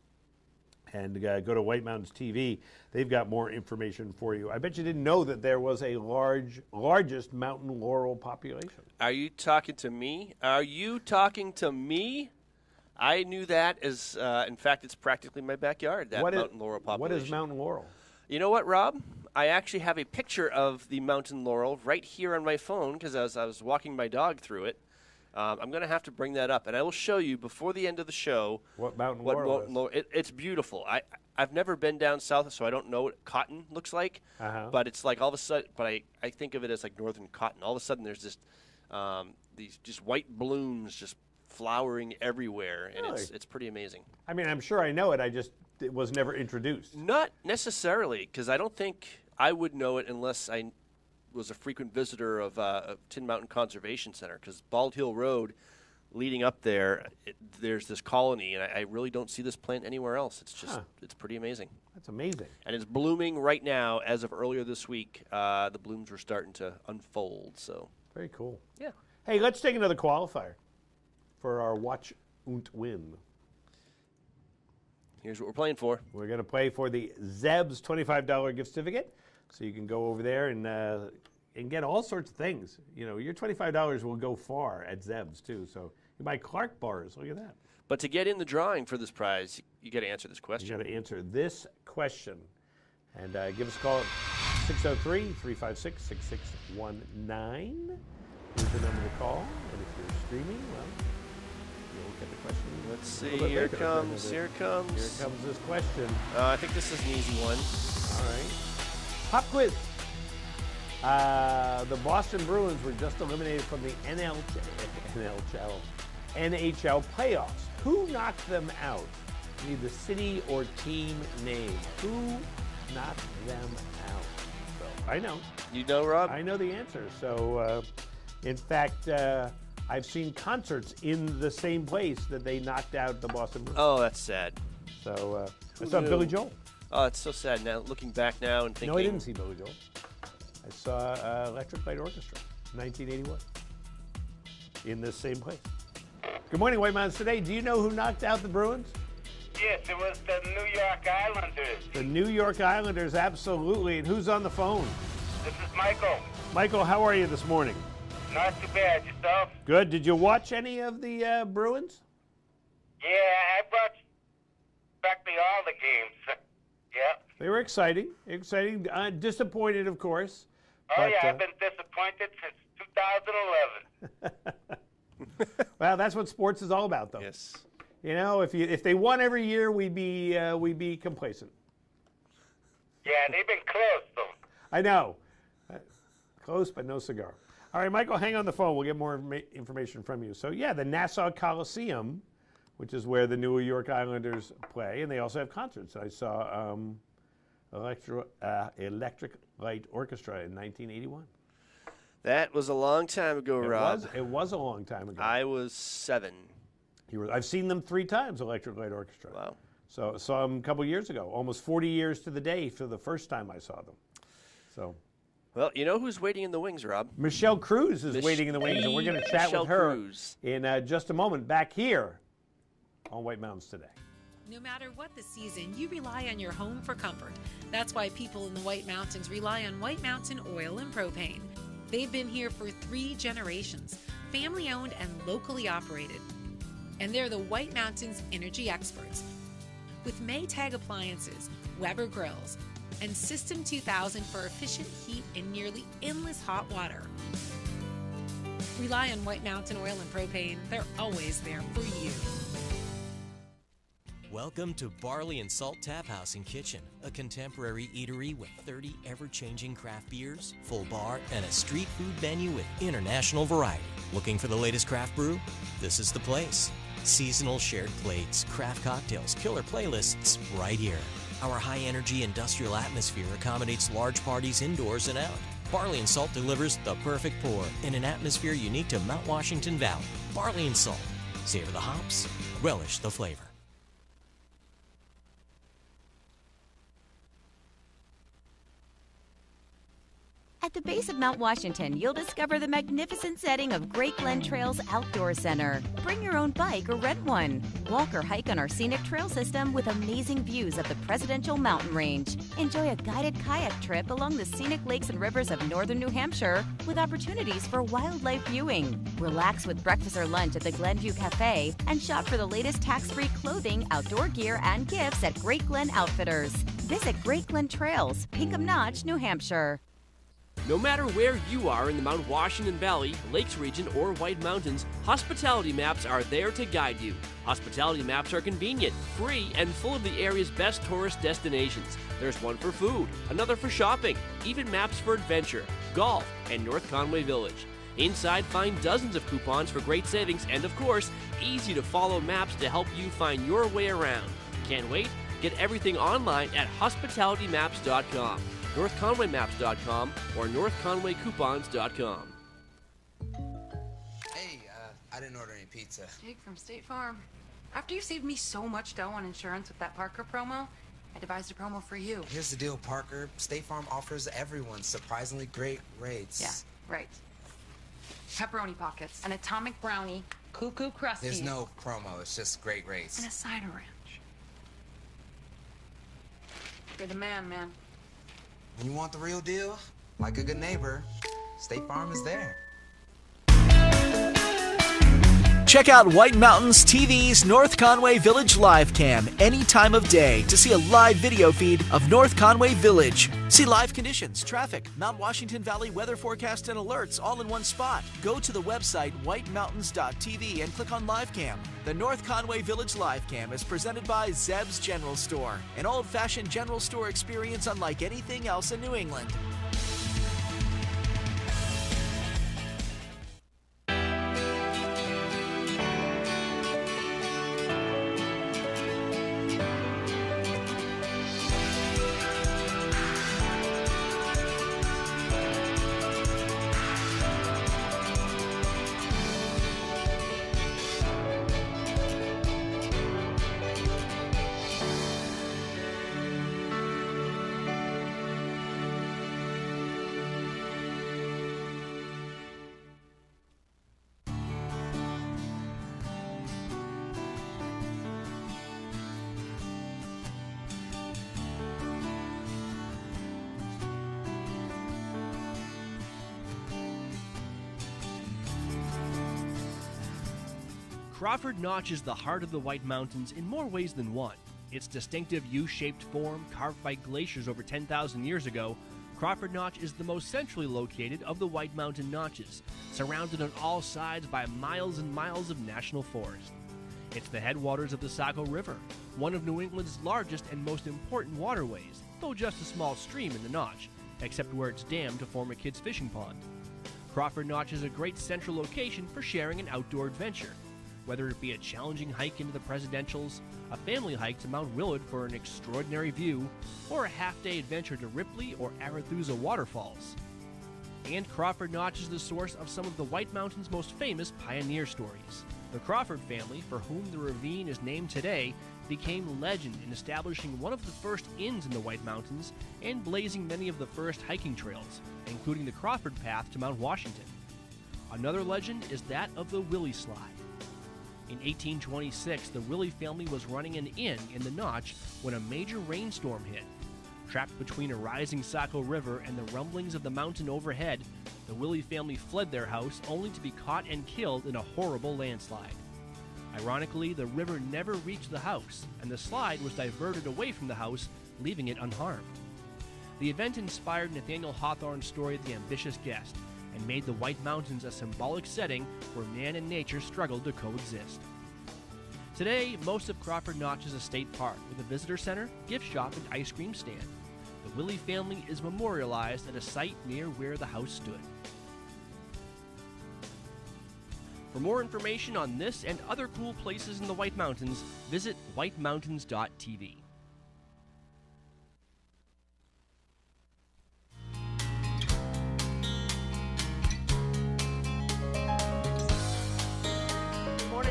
And go to White Mountains TV. They've got more information for you. I bet you didn't know that there was a largest mountain laurel population. Are you talking to me? Are you talking to me? I knew that as, in fact, it's practically my backyard, that mountain laurel population. What is mountain laurel? You know what, Rob? I actually have a picture of the mountain laurel right here on my phone because as I was walking my dog through it. I'm going to have to bring that up, and I will show you before the end of the show what mountain laurel is. It's beautiful. I've never been down south, so I don't know what cotton looks like. But it's like all of a sudden, but I think of it as like northern cotton. All of a sudden, there's this these just white blooms just flowering everywhere, and really? it's pretty amazing. I mean, I'm sure I know it. It was never introduced. Not necessarily, because I don't think I would know it unless I was a frequent visitor of Tin Mountain Conservation Center, because Bald Hill Road leading up there, there's this colony, and I really don't see this plant anywhere else. It's just, it's pretty amazing. That's amazing. And it's blooming right now. As of earlier this week, the blooms were starting to unfold. So very cool. Yeah. Hey, let's take another qualifier for our Watch und Win. Here's what we're playing for. We're going to play for the Zeb's $25 gift certificate. So you can go over there and get all sorts of things. You know, your $25 will go far at Zeb's too. So you buy Clark bars. Look at that. But to get in the drawing for this prize, you got to answer this question. You got to answer this question, and give us a call at 603-356-6619. Here's the number to call. And if you're streaming, well, you'll get the question. Let's see. Here it comes. Here it comes. Here comes this question. I think this is an easy one. All right. Pop quiz. The Boston Bruins were just eliminated from the NHL NHL playoffs. Who knocked them out? Need the city or team name. Who knocked them out? So I know. You know, Rob? I know the answer. So, in fact, I've seen concerts in the same place that they knocked out the Boston Bruins. Oh, that's sad. So I Who saw knew? Billy Joel. Oh, it's so sad now. Looking back now and thinking. No, I didn't see Billy Joel. I saw Electric Light Orchestra, 1981, in this same place. Good morning, White Mountains Today. Do you know who knocked out the Bruins? Yes, it was the New York Islanders. The New York Islanders, absolutely. And who's on the phone? This is Michael. Michael, how are you this morning? Not too bad. Yourself? Good. Did you watch any of the Bruins? Yeah, I watched practically all the games. Yeah. They were exciting. Disappointed, of course. Oh, but, yeah, I've been disappointed since 2011. Well, that's what sports is all about, though. Yes. You know, if they won every year, we'd be complacent. Yeah, they've been close, though. I know. Close, but no cigar. All right, Michael, hang on the phone. We'll get more information from you. So, yeah, the Nassau Coliseum, which is where the New York Islanders play, and they also have concerts. I saw Electric Light Orchestra in 1981. That was a long time ago, Rob. It was a long time ago. I was 7. I've seen them 3 times, Electric Light Orchestra. Wow. So saw them a couple years ago, almost 40 years to the day for the first time I saw them. So. Well, you know who's waiting in the wings, Rob? Michelle Cruz is waiting in the wings, and we're going to chat Michelle with her Cruz. in just a moment back here on White Mountains Today. No matter what the season, you rely on your home for comfort. That's why people in the White Mountains rely on White Mountain Oil and Propane. They've been here for 3 generations, family-owned and locally operated. And they're the White Mountains energy experts. With Maytag appliances, Weber grills, and System 2000 for efficient heat and nearly endless hot water. Rely on White Mountain Oil and Propane. They're always there for you. Welcome to Barley and Salt Tap House and Kitchen, a contemporary eatery with 30 ever-changing craft beers, full bar, and a street food menu with international variety. Looking for the latest craft brew? This is the place. Seasonal shared plates, craft cocktails, killer playlists right here. Our high-energy industrial atmosphere accommodates large parties indoors and out. Barley and Salt delivers the perfect pour in an atmosphere unique to Mount Washington Valley. Barley and Salt. Savor the hops, relish the flavor. At the base of Mount Washington, you'll discover the magnificent setting of Great Glen Trails Outdoor Center. Bring your own bike or rent one. Walk or hike on our scenic trail system with amazing views of the Presidential Mountain Range. Enjoy a guided kayak trip along the scenic lakes and rivers of northern New Hampshire with opportunities for wildlife viewing. Relax with breakfast or lunch at the Glenview Cafe and shop for the latest tax-free clothing, outdoor gear, and gifts at Great Glen Outfitters. Visit Great Glen Trails, Pinkham Notch, New Hampshire. No matter where you are in the Mount Washington Valley, Lakes region, or White Mountains, Hospitality Maps are there to guide you. Hospitality Maps are convenient, free, and full of the area's best tourist destinations. There's one for food, another for shopping, even maps for adventure, golf, and North Conway Village. Inside, find dozens of coupons for great savings and, of course, easy to follow maps to help you find your way around. Can't wait? Get everything online at hospitalitymaps.com. NorthConwayMaps.com or NorthConwayCoupons.com. Hey, I didn't order any pizza. Jake from State Farm. After you saved me so much dough on insurance with that Parker promo, I devised a promo for you. Here's the deal, Parker. State Farm offers everyone surprisingly great rates. Yeah, right. Pepperoni pockets, an atomic brownie, cuckoo crusty. There's no promo, it's just great rates. And a cider ranch. You're the man, man. When you want the real deal, like a good neighbor, State Farm is there. Check out White Mountains TV's North Conway Village live cam any time of day to see a live video feed of North Conway Village. See live conditions, traffic, Mount Washington Valley weather forecast and alerts all in one spot. Go to the website whitemountains.tv and click on live cam. The North Conway Village live cam is presented by Zeb's General Store, an old-fashioned general store experience unlike anything else in New England. Crawford Notch is the heart of the White Mountains in more ways than one. Its distinctive U-shaped form, carved by glaciers over 10,000 years ago, Crawford Notch is the most centrally located of the White Mountain notches, surrounded on all sides by miles and miles of national forest. It's the headwaters of the Saco River, one of New England's largest and most important waterways, though just a small stream in the Notch, except where it's dammed to form a kids' fishing pond. Crawford Notch is a great central location for sharing an outdoor adventure, whether it be a challenging hike into the Presidentials, a family hike to Mount Willard for an extraordinary view, or a half-day adventure to Ripley or Arethusa waterfalls. And Crawford Notch is the source of some of the White Mountains' most famous pioneer stories. The Crawford family, for whom the ravine is named today, became legend in establishing one of the first inns in the White Mountains and blazing many of the first hiking trails, including the Crawford Path to Mount Washington. Another legend is that of the Willie Slide. In 1826, the Willie family was running an inn in the Notch when a major rainstorm hit. Trapped between a rising Saco River and the rumblings of the mountain overhead, the Willie family fled their house only to be caught and killed in a horrible landslide. Ironically, the river never reached the house, and the slide was diverted away from the house, leaving it unharmed. The event inspired Nathaniel Hawthorne's story The Ambitious Guest, and made the White Mountains a symbolic setting where man and nature struggled to coexist. Today, most of Crawford Notch is a state park with a visitor center, gift shop, and ice cream stand. The Willie family is memorialized at a site near where the house stood. For more information on this and other cool places in the White Mountains, visit whitemountains.tv.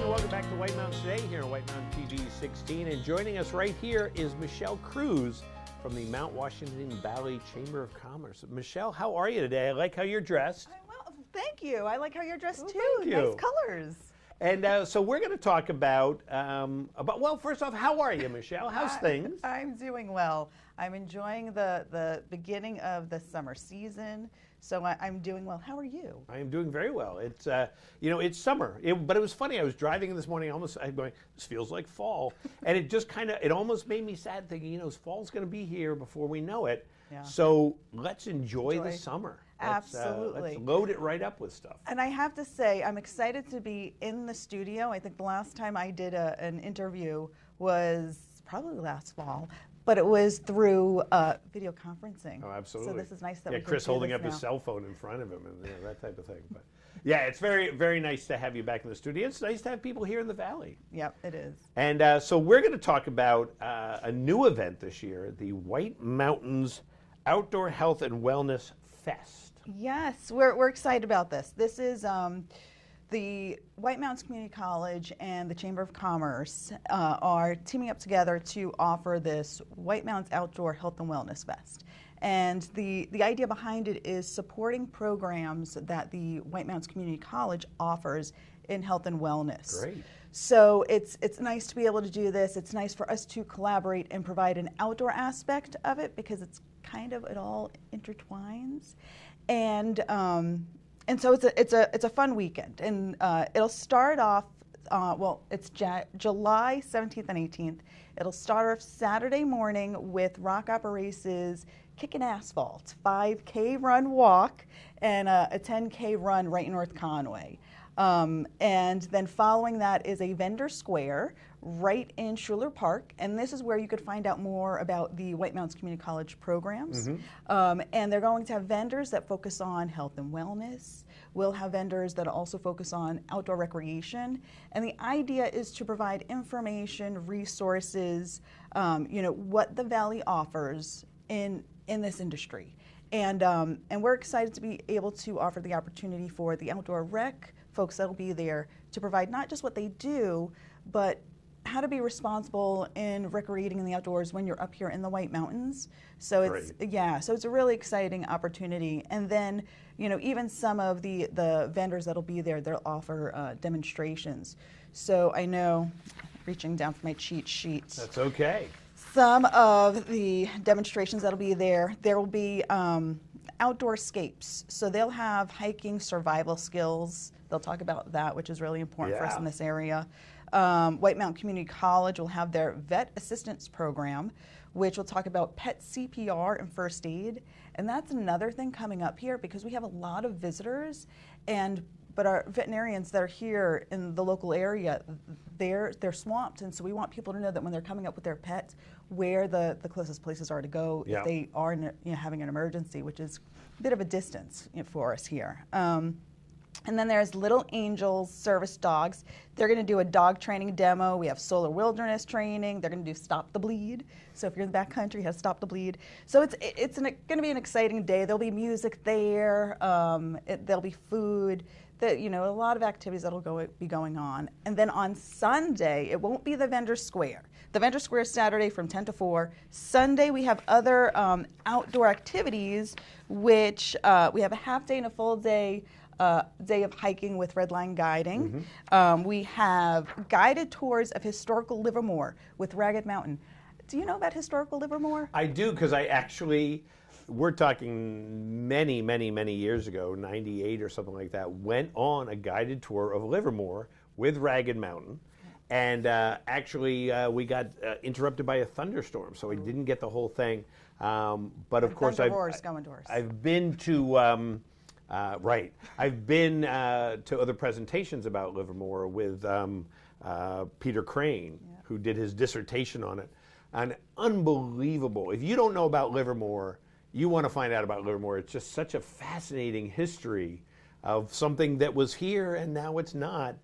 Welcome back to White Mountain Today here on White Mountain TV 16. And joining us right here is Michelle Cruz from the Mount Washington Valley Chamber of Commerce. Michelle, how are you today? I like how you're dressed. Well, thank you. I like how you're dressed too. Thank you. Nice colors. And so we're going to talk about, well, first off, how are you, Michelle? How's things? I'm doing well. I'm enjoying the beginning of the summer season. So I'm doing well. How are you? I am doing very well. It's it's summer, but it was funny. I was driving this morning. I'm going, this feels like fall, and it just it almost made me sad, thinking, fall's going to be here before we know it. Yeah. So let's enjoy the summer. Absolutely. Let's load it right up with stuff. And I have to say, I'm excited to be in the studio. I think the last time I did an interview was probably last fall. But it was through video conferencing. Oh, absolutely. So this is nice that we can Chris do holding this up now. his cell phone in front of him and that type of thing. But yeah, it's very, very nice to have you back in the studio. It's nice to have people here in the Valley. Yep, it is. And so we're going to talk about a new event this year, the White Mountains Outdoor Health and Wellness Fest. Yes, we're excited about this. This is the White Mountains Community College and the Chamber of Commerce are teaming up together to offer this White Mountains Outdoor Health and Wellness Fest. And the idea behind it is supporting programs that the White Mountains Community College offers in health and wellness. Great. So it's nice to be able to do this. It's nice for us to collaborate and provide an outdoor aspect of it because it all intertwines. And so it's a fun weekend, and it'll start off. It's July 17th and 18th. It'll start off Saturday morning with Rock Operations Kickin' Asphalt, 5K run walk, and a 10K run right in North Conway. And then following that is a vendor square right in Schuler Park, and this is where you could find out more about the White Mountains Community College programs. Mm-hmm. And they're going to have vendors that focus on health and wellness. We'll have vendors that also focus on outdoor recreation, and the idea is to provide information, resources, what the Valley offers in this industry. And we're excited to be able to offer the opportunity for the outdoor rec folks that will be there to provide not just what they do, but how to be responsible in recreating in the outdoors when you're up here in the White Mountains. So it's a really exciting opportunity. And then, even some of the vendors that'll be there, they'll offer demonstrations. So I know, reaching down for my cheat sheets. That's okay. Some of the demonstrations that'll be there will be outdoor escapes. So they'll have hiking survival skills. They'll talk about that, which is really important for us in this area. White Mountain Community College will have their vet assistance program, which will talk about pet CPR and first aid. And that's another thing coming up here because we have a lot of visitors, but our veterinarians that are here in the local area, they're swamped, and so we want people to know that when they're coming up with their pets, where the closest places are to go if they are having an emergency, which is a bit of a distance for us here. And then there's Little Angels Service Dogs. They're going to do a dog training demo. We have Solar Wilderness training. They're going to do Stop the Bleed. So if you're in the backcountry, you have Stop the Bleed. So it's going to be an exciting day. There'll be music there. There'll be food. A lot of activities that'll be going on. And then on Sunday, it won't be the Vendor Square. The Vendor Square is Saturday from 10 to 4. Sunday, we have other outdoor activities, which we have a half day and a full day of hiking with Red Line Guiding. We have guided tours of historical Livermore with Ragged Mountain. Do you know about historical Livermore? I do, because we're talking many, many, many years ago, 98 or something like that, went on a guided tour of Livermore with Ragged Mountain. And we got interrupted by a thunderstorm, so we didn't get the whole thing. But of course, I've been to I've been to other presentations about Livermore with Peter Crane, who did his dissertation on it. And unbelievable. If you don't know about Livermore, you want to find out about Livermore. It's just such a fascinating history of something that was here and now it's not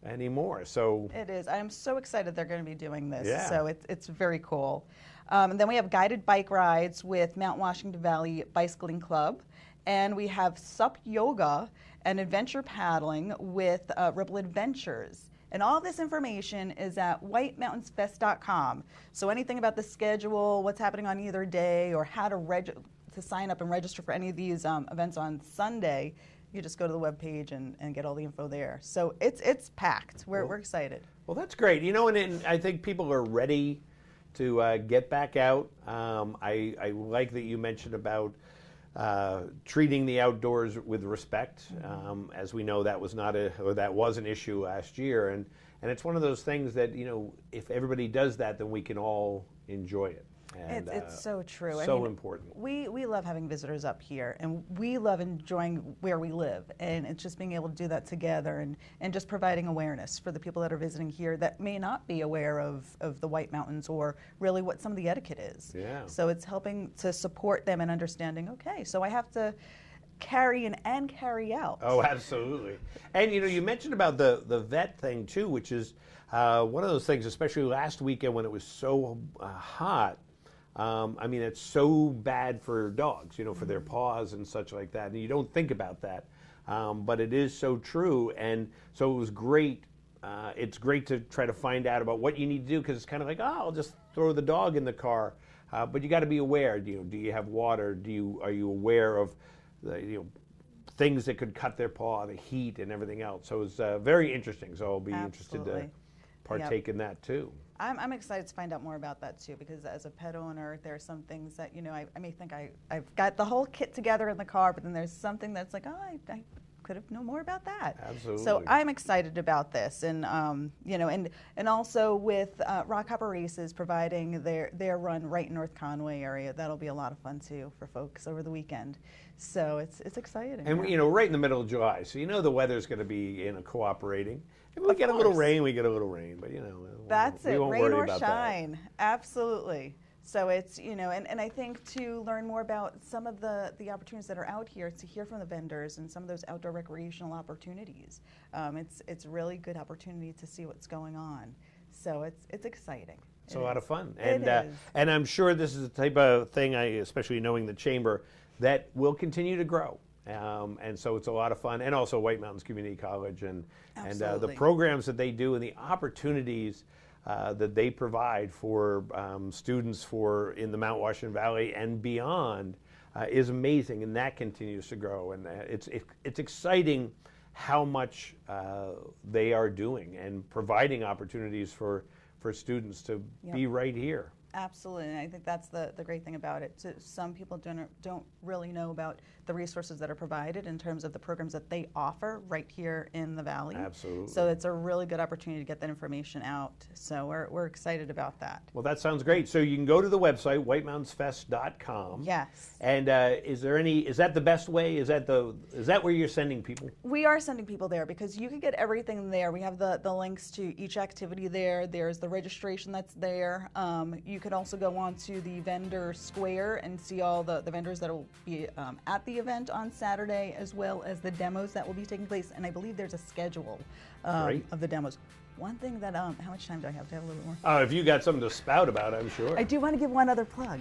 anymore. So it is. I am so excited they're going to be doing this. Yeah. So it's very cool. And then we have guided bike rides with Mount Washington Valley Bicycling Club. And we have SUP Yoga and adventure paddling with Ripple Adventures. And all this information is at whitemountainsfest.com. So anything about the schedule, what's happening on either day, or how to sign up and register for any of these events on Sunday, you just go to the webpage and get all the info there. So it's packed. We're excited. Well, that's great. And I think people are ready to get back out. I like that you mentioned about treating the outdoors with respect. As we know, that was an issue last year, and it's one of those things that if everybody does that, then we can all enjoy it. And, it's so true. So important. We love having visitors up here, and we love enjoying where we live, and it's just being able to do that together and just providing awareness for the people that are visiting here that may not be aware of the White Mountains or really what some of the etiquette is. Yeah. So it's helping to support them in understanding, okay, so I have to carry in and carry out. Oh, absolutely. And you mentioned about the vet thing too, which is one of those things, especially last weekend when it was so hot. It's so bad for dogs, for their paws and such like that. And you don't think about that. But it is so true. And so it was great. It's great to try to find out about what you need to do, because it's kind of like, I'll just throw the dog in the car. But you got to be aware. Do you have water? Are you aware of the things that could cut their paw, the heat and everything else? So it's very interesting. So I'll be interested to partake in that too. I'm excited to find out more about that too, because as a pet owner, there are some things that, I may think I've got the whole kit together in the car, but then there's something that's like, I could have known more about that. Absolutely. So I'm excited about this. And, and also with Rockhopper Races providing their run right in North Conway area, that'll be a lot of fun too for folks over the weekend. So it's exciting. And, right in the middle of July, so the weather's going to be, cooperating. If we get a little rain, we get a little rain, but that's we it, won't rain worry or about shine. That. Absolutely. So it's, and I think to learn more about some of the opportunities that are out here, to hear from the vendors and some of those outdoor recreational opportunities, it's a really good opportunity to see what's going on. So it's exciting. It's a lot of fun. It is. And I'm sure this is the type of thing, especially knowing the Chamber, that will continue to grow. And so it's a lot of fun, and also White Mountains Community College and the programs that they do and the opportunities that they provide for students in the Mount Washington Valley and beyond is amazing, and that continues to grow. And it's exciting how much they are doing and providing opportunities for students to be right here. Absolutely, and I think that's the great thing about it. So some people don't really know about the resources that are provided in terms of the programs that they offer right here in the Valley. Absolutely. So it's a really good opportunity to get that information out. So we're excited about that. Well, that sounds great. So you can go to the website, whitemountainsfest.com. Yes. And is that the best way? Is that where you're sending people? We are sending people there because you can get everything there. We have the links to each activity there. There's the registration that's there. You could also go on to the vendor square and see all the vendors that will be at the event on Saturday, as well as the demos that will be taking place. And I believe there's a schedule of the demos. One thing that, how much time do I have? Do I have a little bit more? If you got something to spout about, I'm sure. I do want to give one other plug.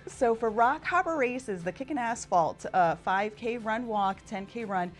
So for Rock Hopper Races, the Kickin' Asphalt 5K run walk, 10K run,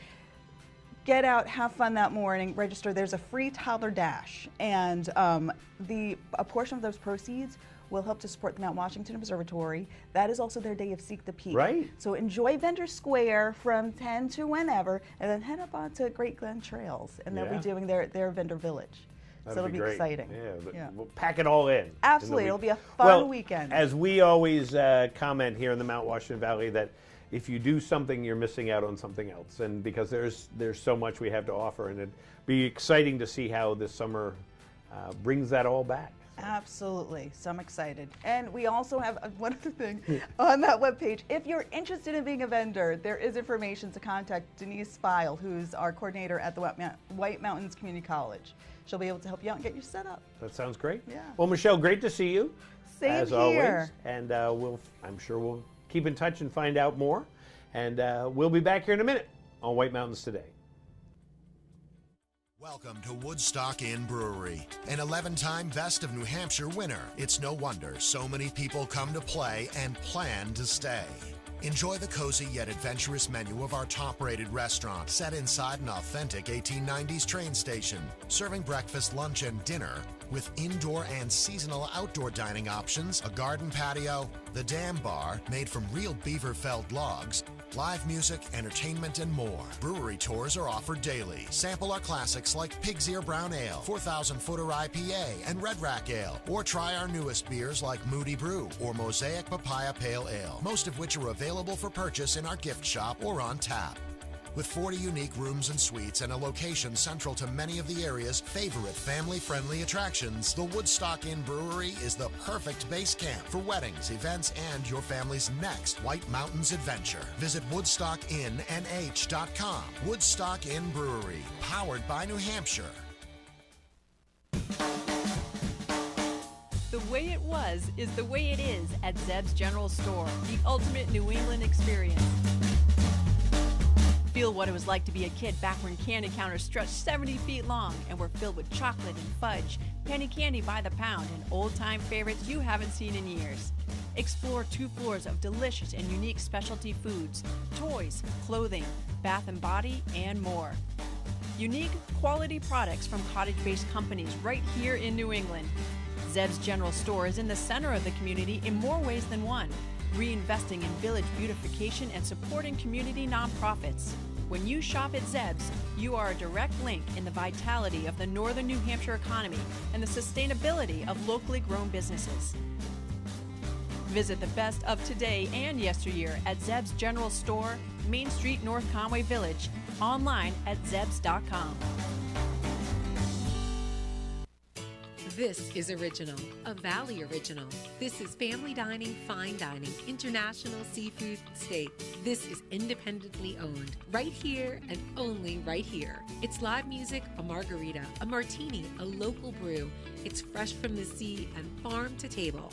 get out, have fun that morning, register. There's a free toddler dash, and a portion of those proceeds will help to support the Mount Washington Observatory. That is also their day of Seek the Peak. Right. So enjoy Vendor Square from 10 to whenever, and then head up onto Great Glen Trails, and they'll be doing their Vendor Village. So it'll be great. Exciting. Yeah, we'll pack it all in. Absolutely, it'll be a fun weekend. As we always comment here in the Mount Washington Valley, that if you do something, you're missing out on something else, and because there's so much we have to offer, and it'd be exciting to see how this summer brings that all back. Absolutely, so I'm excited. And we also have one other thing on that webpage. If you're interested in being a vendor, there is information to contact Denise File, who's our coordinator at the White Mountains Community College. She'll be able to help you out and get you set up. That sounds great. Yeah. Well, Michelle, great to see you. Same as here. always. And I'm sure we'll keep in touch and find out more. And we'll be back here in a minute on White Mountains Today. Welcome to Woodstock Inn Brewery, an 11-time Best of New Hampshire winner. It's no wonder so many people come to play and plan to stay. Enjoy the cozy yet adventurous menu of our top-rated restaurant, set inside an authentic 1890s train station, serving breakfast, lunch, and dinner with indoor and seasonal outdoor dining options, a garden patio, the Dam Bar, made from real beaver-felled logs, live music, entertainment, and more. Brewery tours are offered daily. Sample our classics like Pig's Ear Brown Ale, 4,000 Footer IPA, and Red Rack Ale. Or try our newest beers like Moody Brew or Mosaic Papaya Pale Ale, most of which are available for purchase in our gift shop or on tap. With 40 unique rooms and suites and a location central to many of the area's favorite family-friendly attractions, the Woodstock Inn Brewery is the perfect base camp for weddings, events, and your family's next White Mountains adventure. Visit WoodstockInnNH.com. Woodstock Inn Brewery, powered by New Hampshire. The way it was is the way it is at Zeb's General Store, the ultimate New England experience. Feel what it was like to be a kid back when candy counters stretched 70 feet long and were filled with chocolate and fudge, penny candy by the pound, and old-time favorites you haven't seen in years. Explore 2 floors of delicious and unique specialty foods, toys, clothing, bath and body, and more. Unique, quality products from cottage-based companies right here in New England. Zeb's General Store is in the center of the community in more ways than one, reinvesting in village beautification and supporting community nonprofits. When you shop at Zeb's, you are a direct link in the vitality of the northern New Hampshire economy and the sustainability of locally grown businesses. Visit the best of today and yesteryear at Zeb's General Store, Main Street, North Conway Village, online at zebs.com. This is Original, a Valley original. This is family dining, fine dining, international seafood steak. This is independently owned, right here and only right here. It's live music, a margarita, a martini, a local brew. It's fresh from the sea and farm to table.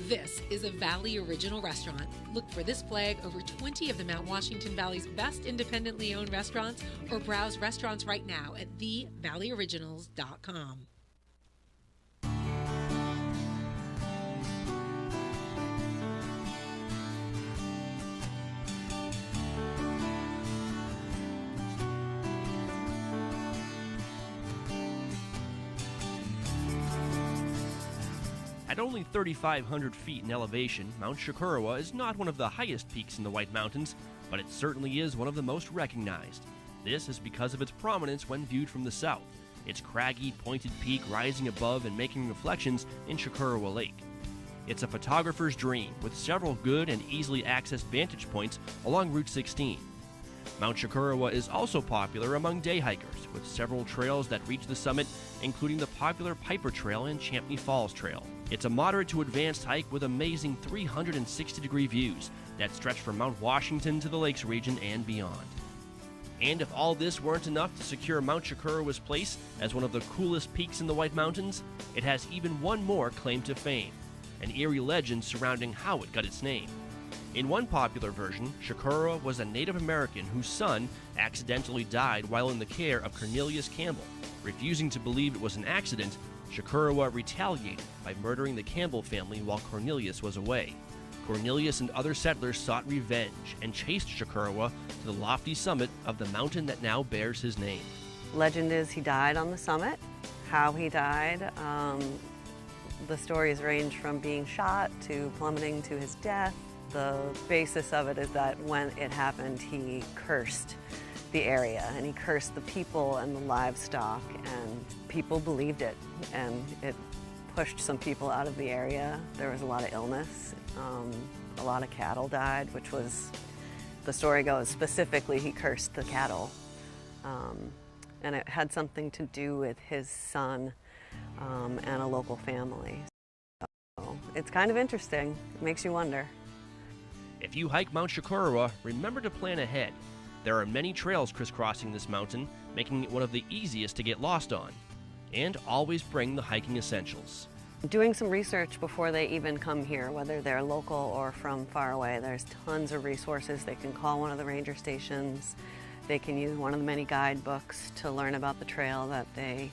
This is a Valley Original restaurant. Look for this flag over 20 of the Mount Washington Valley's best independently owned restaurants, or browse restaurants right now at thevalleyoriginals.com. At only 3,500 feet in elevation, Mount Shakurawa is not one of the highest peaks in the White Mountains, but it certainly is one of the most recognized. This is because of its prominence when viewed from the south, its craggy, pointed peak rising above and making reflections in Shakurawa Lake. It's a photographer's dream with several good and easily accessed vantage points along Route 16. Mount Shakurawa is also popular among day hikers, with several trails that reach the summit, including the popular Piper Trail and Champney Falls Trail. It's a moderate to advanced hike with amazing 360-degree views that stretch from Mount Washington to the Lakes region and beyond. And if all this weren't enough to secure Mount Shakurawa's place as one of the coolest peaks in the White Mountains, it has even one more claim to fame, an eerie legend surrounding how it got its name. In one popular version, Shakurawa was a Native American whose son accidentally died while in the care of Cornelius Campbell. Refusing to believe it was an accident, Shakurawa retaliated by murdering the Campbell family while Cornelius was away. Cornelius and other settlers sought revenge and chased Shakurawa to the lofty summit of the mountain that now bears his name. Legend is he died on the summit. How he died, the stories range from being shot to plummeting to his death. The basis of it is that when it happened, he cursed the area and he cursed the people and the livestock, and people believed it, and it pushed some people out of the area. There was a lot of illness. A lot of cattle died, which was, the story goes, specifically he cursed the cattle. And it had something to do with his son and a local family. So it's kind of interesting. It makes you wonder. If you hike Mount Shakurawa, remember to plan ahead. There are many trails crisscrossing this mountain, making it one of the easiest to get lost on. And always bring the hiking essentials. Doing some research before they even come here, whether they're local or from far away. There's tons of resources. They can call one of the ranger stations. They can use one of the many guidebooks to learn about the trail that they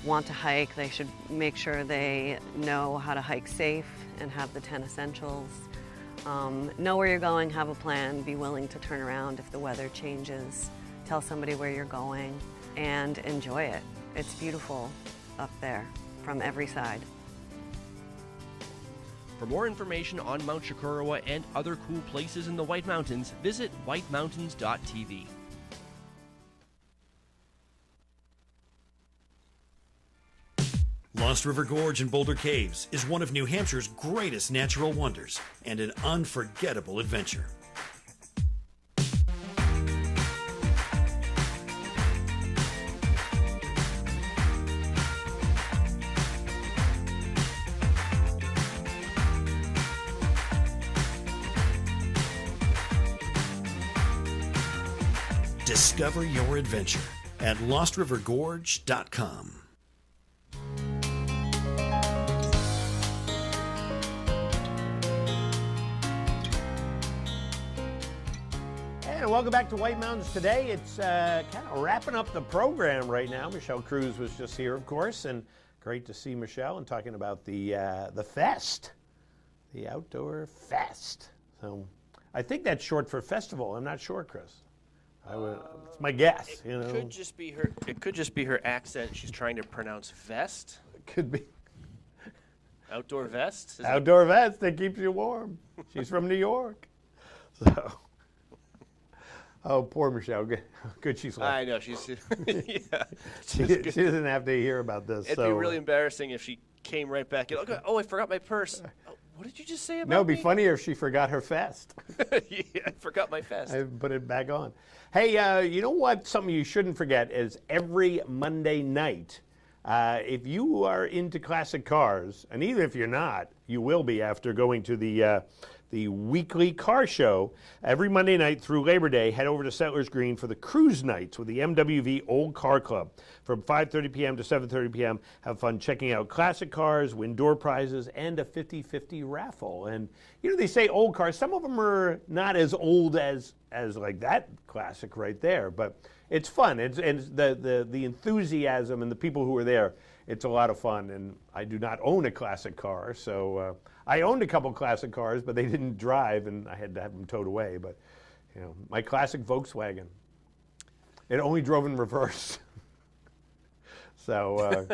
want to hike. They should make sure they know how to hike safe and have the 10 essentials. Know where you're going, have a plan, be willing to turn around if the weather changes. Tell somebody where you're going and enjoy it. It's beautiful up there from every side. For more information on Mount Shakurawa and other cool places in the White Mountains, visit whitemountains.tv. Lost River Gorge in Boulder Caves is one of New Hampshire's greatest natural wonders and an unforgettable adventure. Discover your adventure at lostrivergorge.com. And welcome back to White Mountains Today. It's kind of wrapping up the program right now. Michelle Cruz was just here, of course, and great to see Michelle and talking about the fest, the outdoor fest. So I think that's short for festival. I'm not sure, Chris. It's my guess. It could just be her. It could just be her accent. She's trying to pronounce vest. It could be. Outdoor vest. Outdoor vest that keeps you warm. She's from New York, so. Oh, poor Michelle. Good she's left. I know she's. Yeah. She doesn't have to hear about this. It'd be really embarrassing if she came right back in. Oh, I forgot my purse. Oh, what did you just say about me? No, it'd be funnier if she forgot her vest. Yeah, I forgot my vest. I put it back on. Hey, you know what? Something you shouldn't forget is every Monday night, if you are into classic cars, and even if you're not, you will be after going to the weekly car show. Every Monday night through Labor Day, head over to Settlers Green for the cruise nights with the MWV Old Car Club. From 5:30 p.m. to 7:30 p.m., have fun checking out classic cars, win door prizes, and a 50-50 raffle. And, you know, they say old cars. Some of them are not as old as like that classic right there, but it's fun. It's the enthusiasm and the people who are there. It's a lot of fun, and I do not own a classic car, so I owned a couple classic cars, but they didn't drive, and I had to have them towed away. But, you know, my classic Volkswagen, it only drove in reverse. So,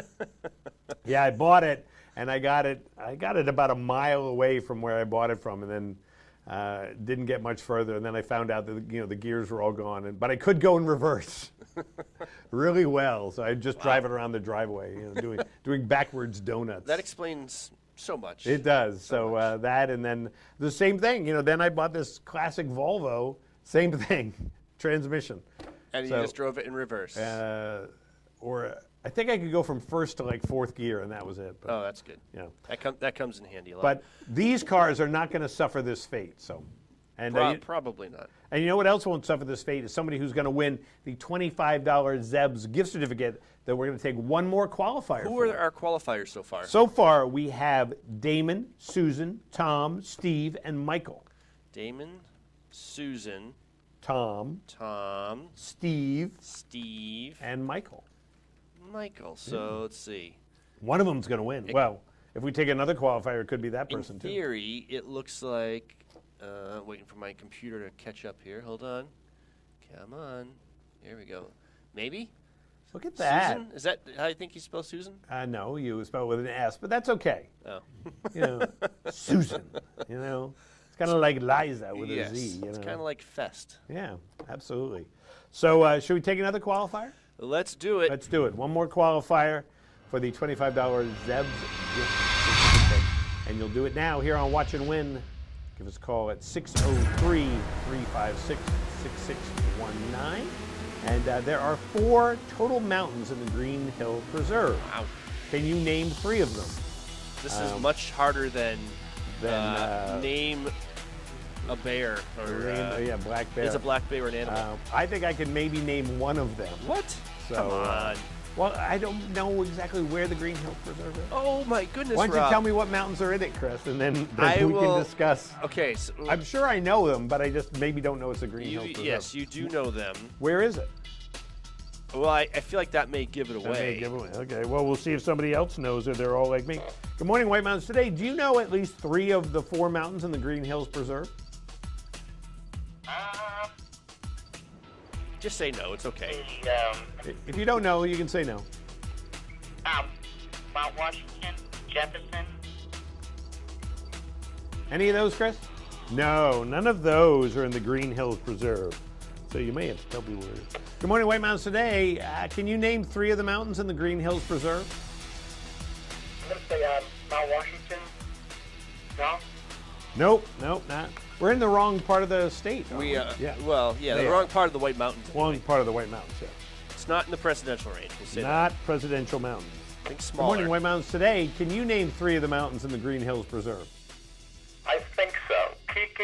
yeah, I bought it, and I got it about a mile away from where I bought it from, and then didn't get much further, and then I found out that, you know, the gears were all gone, but I could go in reverse really well, so I'd just drive it around the driveway, you know, doing backwards donuts. That explains so much. It does. So that, and then the same thing. Then I bought this classic Volvo. Same thing, transmission. And you just drove it in reverse. Or I think I could go from first to like fourth gear, and that was it. But, oh, that's good. Yeah, that comes in handy a lot. But these cars are not going to suffer this fate. So, and probably not. And you know what else won't suffer this fate is somebody who's going to win the $25 Zeb's gift certificate that we're going to take one more qualifier. Who are our qualifiers so far? So far, we have Damon, Susan, Tom, Steve, and Michael. Damon, Susan, Tom, Steve, and Michael. So let's see. One of them's going to win. Well, if we take another qualifier, it could be that person too. In theory, it looks like. Waiting for my computer to catch up here. Hold on. Come on. Here we go. Maybe? Look at that. Susan? Is that how you think you spell Susan? No, you spell it with an S, but that's okay. Oh. Susan. It's kind of like Liza with a Z. It's kind of like Fest. Yeah, absolutely. So should we take another qualifier? Let's do it. Let's do it. One more qualifier for the $25 Zeb's gift certificate. And you'll do it now here on Watch and Win. Give us a call at 603-356-6619. And there are 4 total mountains in the Green Hill Preserve. Wow. Can you name 3 of them? This is much harder than name a bear. Or, black bear. Is a black bear an animal? I think I can maybe name one of them. What? So, Come on. Well, I don't know exactly where the Green Hill Preserve is. Oh my goodness, Why don't you Rob. tell me what mountains are in it, Chris, and then I we will can discuss. Okay. So, I'm sure I know them, but I just maybe don't know it's a Green Hill Preserve. Yes, you do know them. Where is it? Well, I feel like that may give it away. That may give it away. Okay, well, we'll see if somebody else knows or they're all like me. Good morning, White Mountains. Today, do you know at least 3 of the 4 mountains in the Green Hills Preserve? Just say no. It's okay. If you don't know, you can say no. Mount Washington, Jefferson. Any of those, Chris? No, none of those are in the Green Hills Preserve. So you may have to tell people where it is. Good morning, White Mountains. Today, can you name 3 of the mountains in the Green Hills Preserve? I'm going to say Mount Washington. No? Nope, not. We're in the wrong part of the state. We the wrong part of the White Mountains. Wrong part of the White Mountains, yeah. It's not in the presidential range. We'll say not presidential mountains. Think Good smaller. morning, White Mountains. Today, can you name 3 of the mountains in the Green Hills Preserve? I think so. Peaked,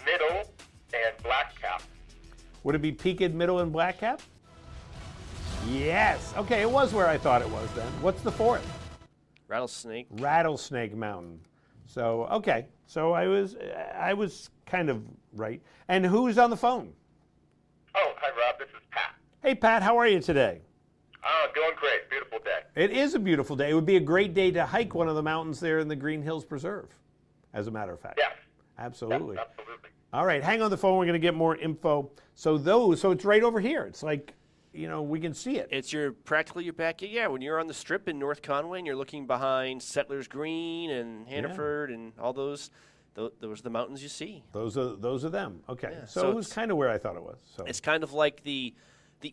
Middle, and Blackcap. Would it be Peaked, Middle, and Blackcap? Yes. Okay, it was where I thought it was then. What's the 4th? Rattlesnake. Rattlesnake Mountain. So, okay. So I was kind of right. And who's on the phone? Oh, hi, Rob. This is Pat. Hey, Pat, how are you today? Doing great. Beautiful day. It is a beautiful day. It would be a great day to hike one of the mountains there in the Green Hills Preserve, as a matter of fact. Yes. Absolutely. Yes, absolutely. All right, hang on the phone. We're going to get more info. So it's right over here. It's like, we can see it. It's practically your backyard. Yeah, when you're on the strip in North Conway and you're looking behind Settlers Green and Hannaford and all those are the mountains you see. Those are them. Okay. Yeah, So it was kind of where I thought it was. So it's kind of like the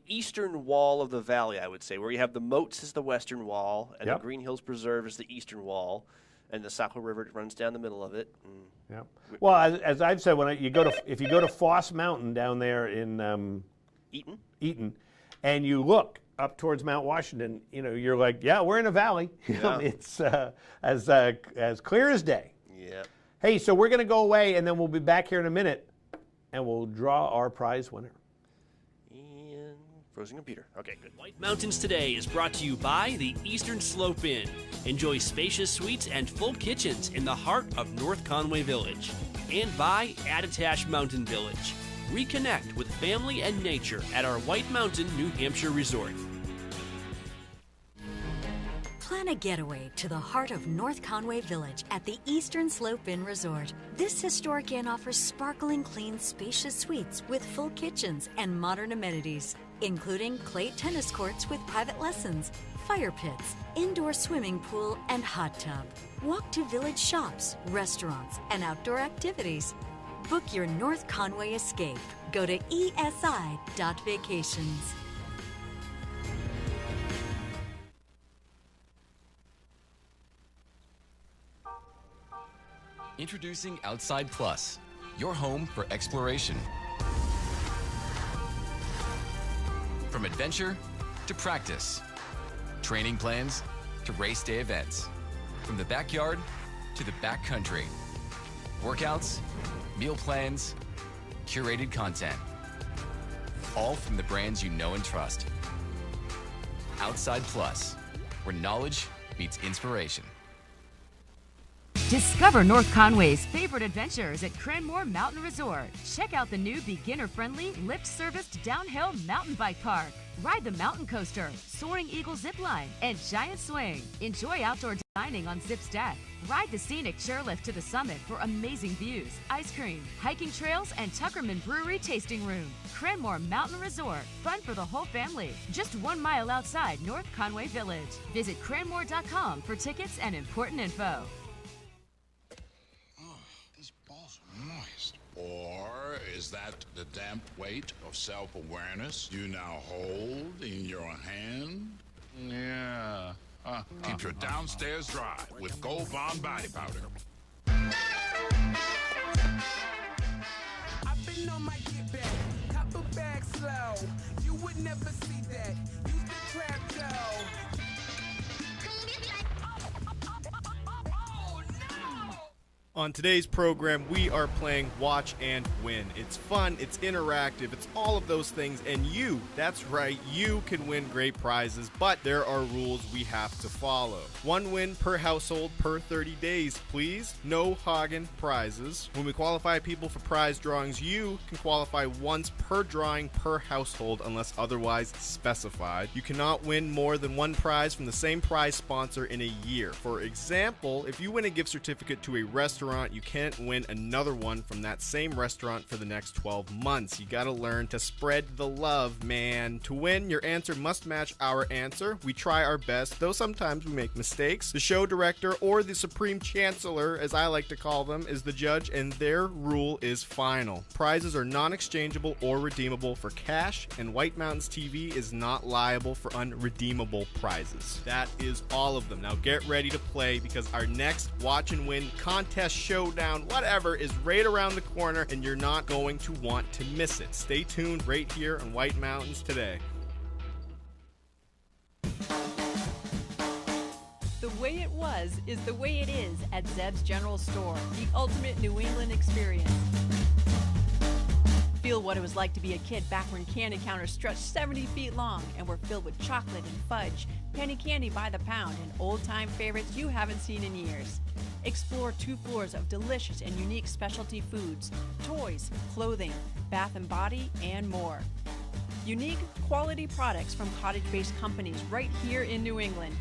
eastern wall of the valley, I would say, where you have the moats as the western wall and the Green Hills Preserve is the eastern wall, and the Saco River runs down the middle of it. Yeah. Well, as I've said, if you go to Foss Mountain down there in Eaton, and you look up towards Mount Washington, you're like, yeah, we're in a valley. Yeah. It's as clear as day. Yeah. Hey, so we're going to go away, and then we'll be back here in a minute, and we'll draw our prize winner. Frozen computer. Okay, good. White Mountains Today is brought to you by the Eastern Slope Inn. Enjoy spacious suites and full kitchens in the heart of North Conway Village. And by Attitash Mountain Village. Reconnect with family and nature at our White Mountain, New Hampshire resort. Plan a getaway to the heart of North Conway Village at the Eastern Slope Inn Resort. This historic inn offers sparkling, clean, spacious suites with full kitchens and modern amenities, including clay tennis courts with private lessons, fire pits, indoor swimming pool, and hot tub. Walk to village shops, restaurants, and outdoor activities. Book your North Conway escape. Go to esi.vacations. Introducing Outside Plus, your home for exploration. From adventure to practice, training plans to race day events, from the backyard to the backcountry, workouts, meal plans, curated content, all from the brands you know and trust. Outside Plus, where knowledge meets inspiration. Discover North Conway's favorite adventures at Cranmore Mountain Resort. Check out the new beginner-friendly, lift-serviced downhill mountain bike park. Ride the mountain coaster, Soaring Eagle zipline, and giant swing. Enjoy outdoor dining on Zip's deck. Ride the scenic chairlift to the summit for amazing views, ice cream, hiking trails, and Tuckerman Brewery tasting room. Cranmore Mountain Resort. Fun for the whole family. Just 1 mile outside North Conway Village. Visit cranmore.com for tickets and important info. Moist. Or is that the damp weight of self-awareness you now hold in your hand? Yeah. Keeps your downstairs dry with Gold Bond Body Powder. I've been on my get back, couple bags slow. You would never see that. Use the trap dough. On today's program, we are playing Watch and Win. It's fun, it's interactive, it's all of those things, and you, that's right, you can win great prizes, but there are rules we have to follow. 1 win per household per 30 days, please. No Hagen prizes. When we qualify people for prize drawings, you can qualify once per drawing per household unless otherwise specified. You cannot win more than 1 prize from the same prize sponsor in a year. For example, if you win a gift certificate to a restaurant, you can't win another one from that same restaurant for the next 12 months. You gotta learn to spread the love, man. To win, your answer must match our answer. We try our best, though sometimes we make mistakes. The show director, or the Supreme Chancellor, as I like to call them, is the judge, and their rule is final. Prizes are non-exchangeable or redeemable for cash, and White Mountains TV is not liable for unredeemable prizes. That is all of them. Now get ready to play, because our next Watch and Win contest, showdown, whatever, is right around the corner, and you're not going to want to miss it. Stay tuned right here on White Mountains Today. The way it was is the way it is at Zeb's General Store, the ultimate New England experience. Feel what it was like to be a kid back when candy counters stretched 70 feet long and were filled with chocolate and fudge, penny candy by the pound, and old-time favorites you haven't seen in years. Explore 2 floors of delicious and unique specialty foods, toys, clothing, bath and body, and more. Unique, quality products from cottage-based companies right here in New England.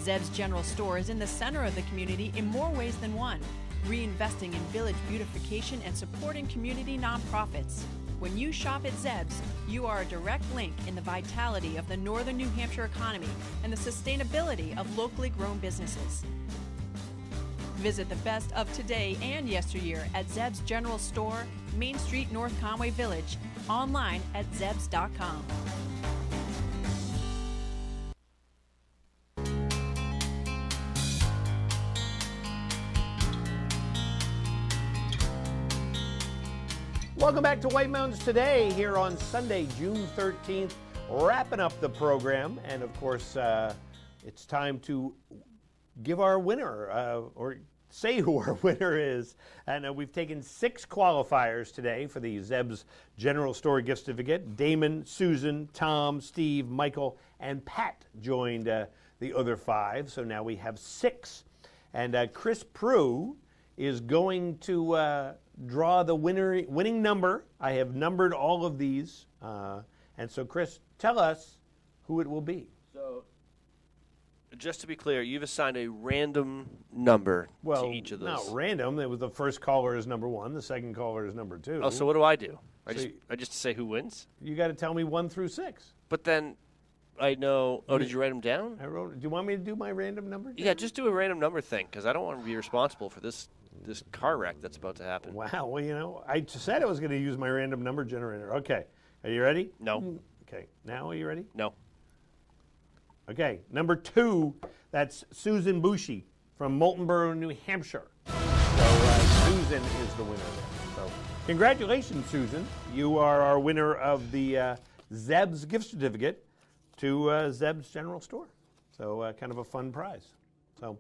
Zeb's General Store is in the center of the community in more ways than one, reinvesting in village beautification and supporting community nonprofits. When you shop at Zeb's, you are a direct link in the vitality of the northern New Hampshire economy and the sustainability of locally grown businesses. Visit the best of today and yesteryear at Zeb's General Store, Main Street, North Conway Village, online at zebs.com. Welcome back to White Mountains Today here on Sunday, June 13th, wrapping up the program. And of course, it's time to give our winner, or say who our winner is. And we've taken 6 qualifiers today for the Zeb's General Store gift certificate. Damon, Susan, Tom, Steve, Michael, and Pat joined the other 5. So now we have 6. And Chris Prue is going to draw the winning number. I have numbered all of these. And so, Chris, tell us who it will be. So, just to be clear, you've assigned a random number to each of those. Not random. It was the first caller is number 1. The second caller is number 2. Oh, so what do? I just say who wins? You got to tell me 1 through 6. But then I know. Oh, did you write them down? I wrote. Do you want me to do my random number? Yeah, just do a random number thing, because I don't want to be responsible for this car wreck that's about to happen. Wow. Well, you know, I said I was going to use my random number generator. Okay. Are you ready? No. Okay. Now, are you ready? No. Okay. Number 2, that's Susan Bushy from Moultonborough, New Hampshire. So, Susan is the winner there. So congratulations, Susan. You are our winner of the Zeb's gift certificate to Zeb's General Store. So kind of a fun prize. So,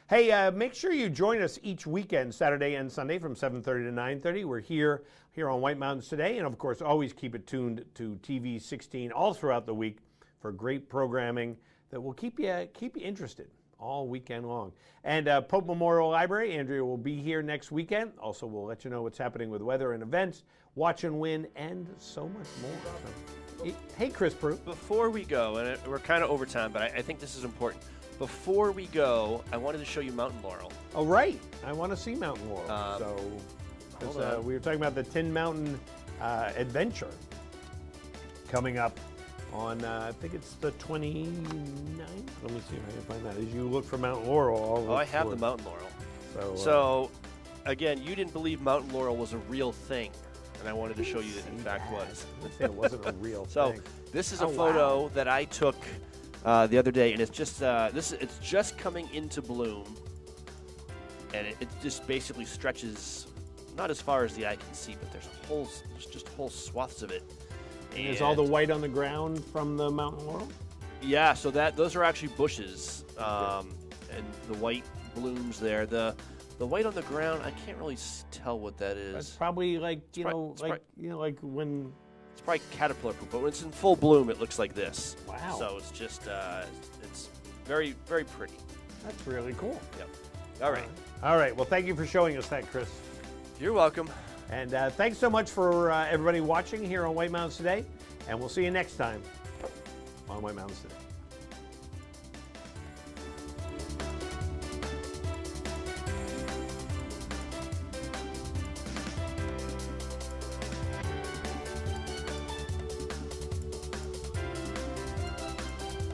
hey, make sure you join us each weekend, Saturday and Sunday from 7:30 to 9:30. We're here on White Mountains Today, and of course, always keep it tuned to TV 16 all throughout the week for great programming that will keep you interested all weekend long. And Pope Memorial Library, Andrea will be here next weekend. Also, we'll let you know what's happening with weather and events, watch and win, and so much more. So, hey, Chris Prue. Before we go, and we're kind of over time, but I think this is important. Before we go, I wanted to show you Mountain Laurel. Oh, right. I want to see Mountain Laurel. We were talking about the Tin Mountain Adventure coming up on, I think it's the 29th. Let me see if I can find that. As you look for Mountain Laurel, I have the Mountain Laurel. So, again, you didn't believe Mountain Laurel was a real thing, and I wanted to show you that it in fact was. It wasn't a real thing. So, this is a photo that I took the other day, and it's just it's just coming into bloom, and it just basically stretches not as far as the eye can see, but there's just whole swaths of it. And is all the white on the ground from the Mountain Laurel? Yeah, so those are actually bushes, and the white blooms there. The white on the ground, I can't really tell what that is. It's probably like like when. It's probably caterpillar poop, but when it's in full bloom, it looks like this. Wow. So it's just, it's very, very pretty. That's really cool. Yep. All right. All right. Well, thank you for showing us that, Chris. You're welcome. And thanks so much for everybody watching here on White Mountains Today. And we'll see you next time on White Mountains Today.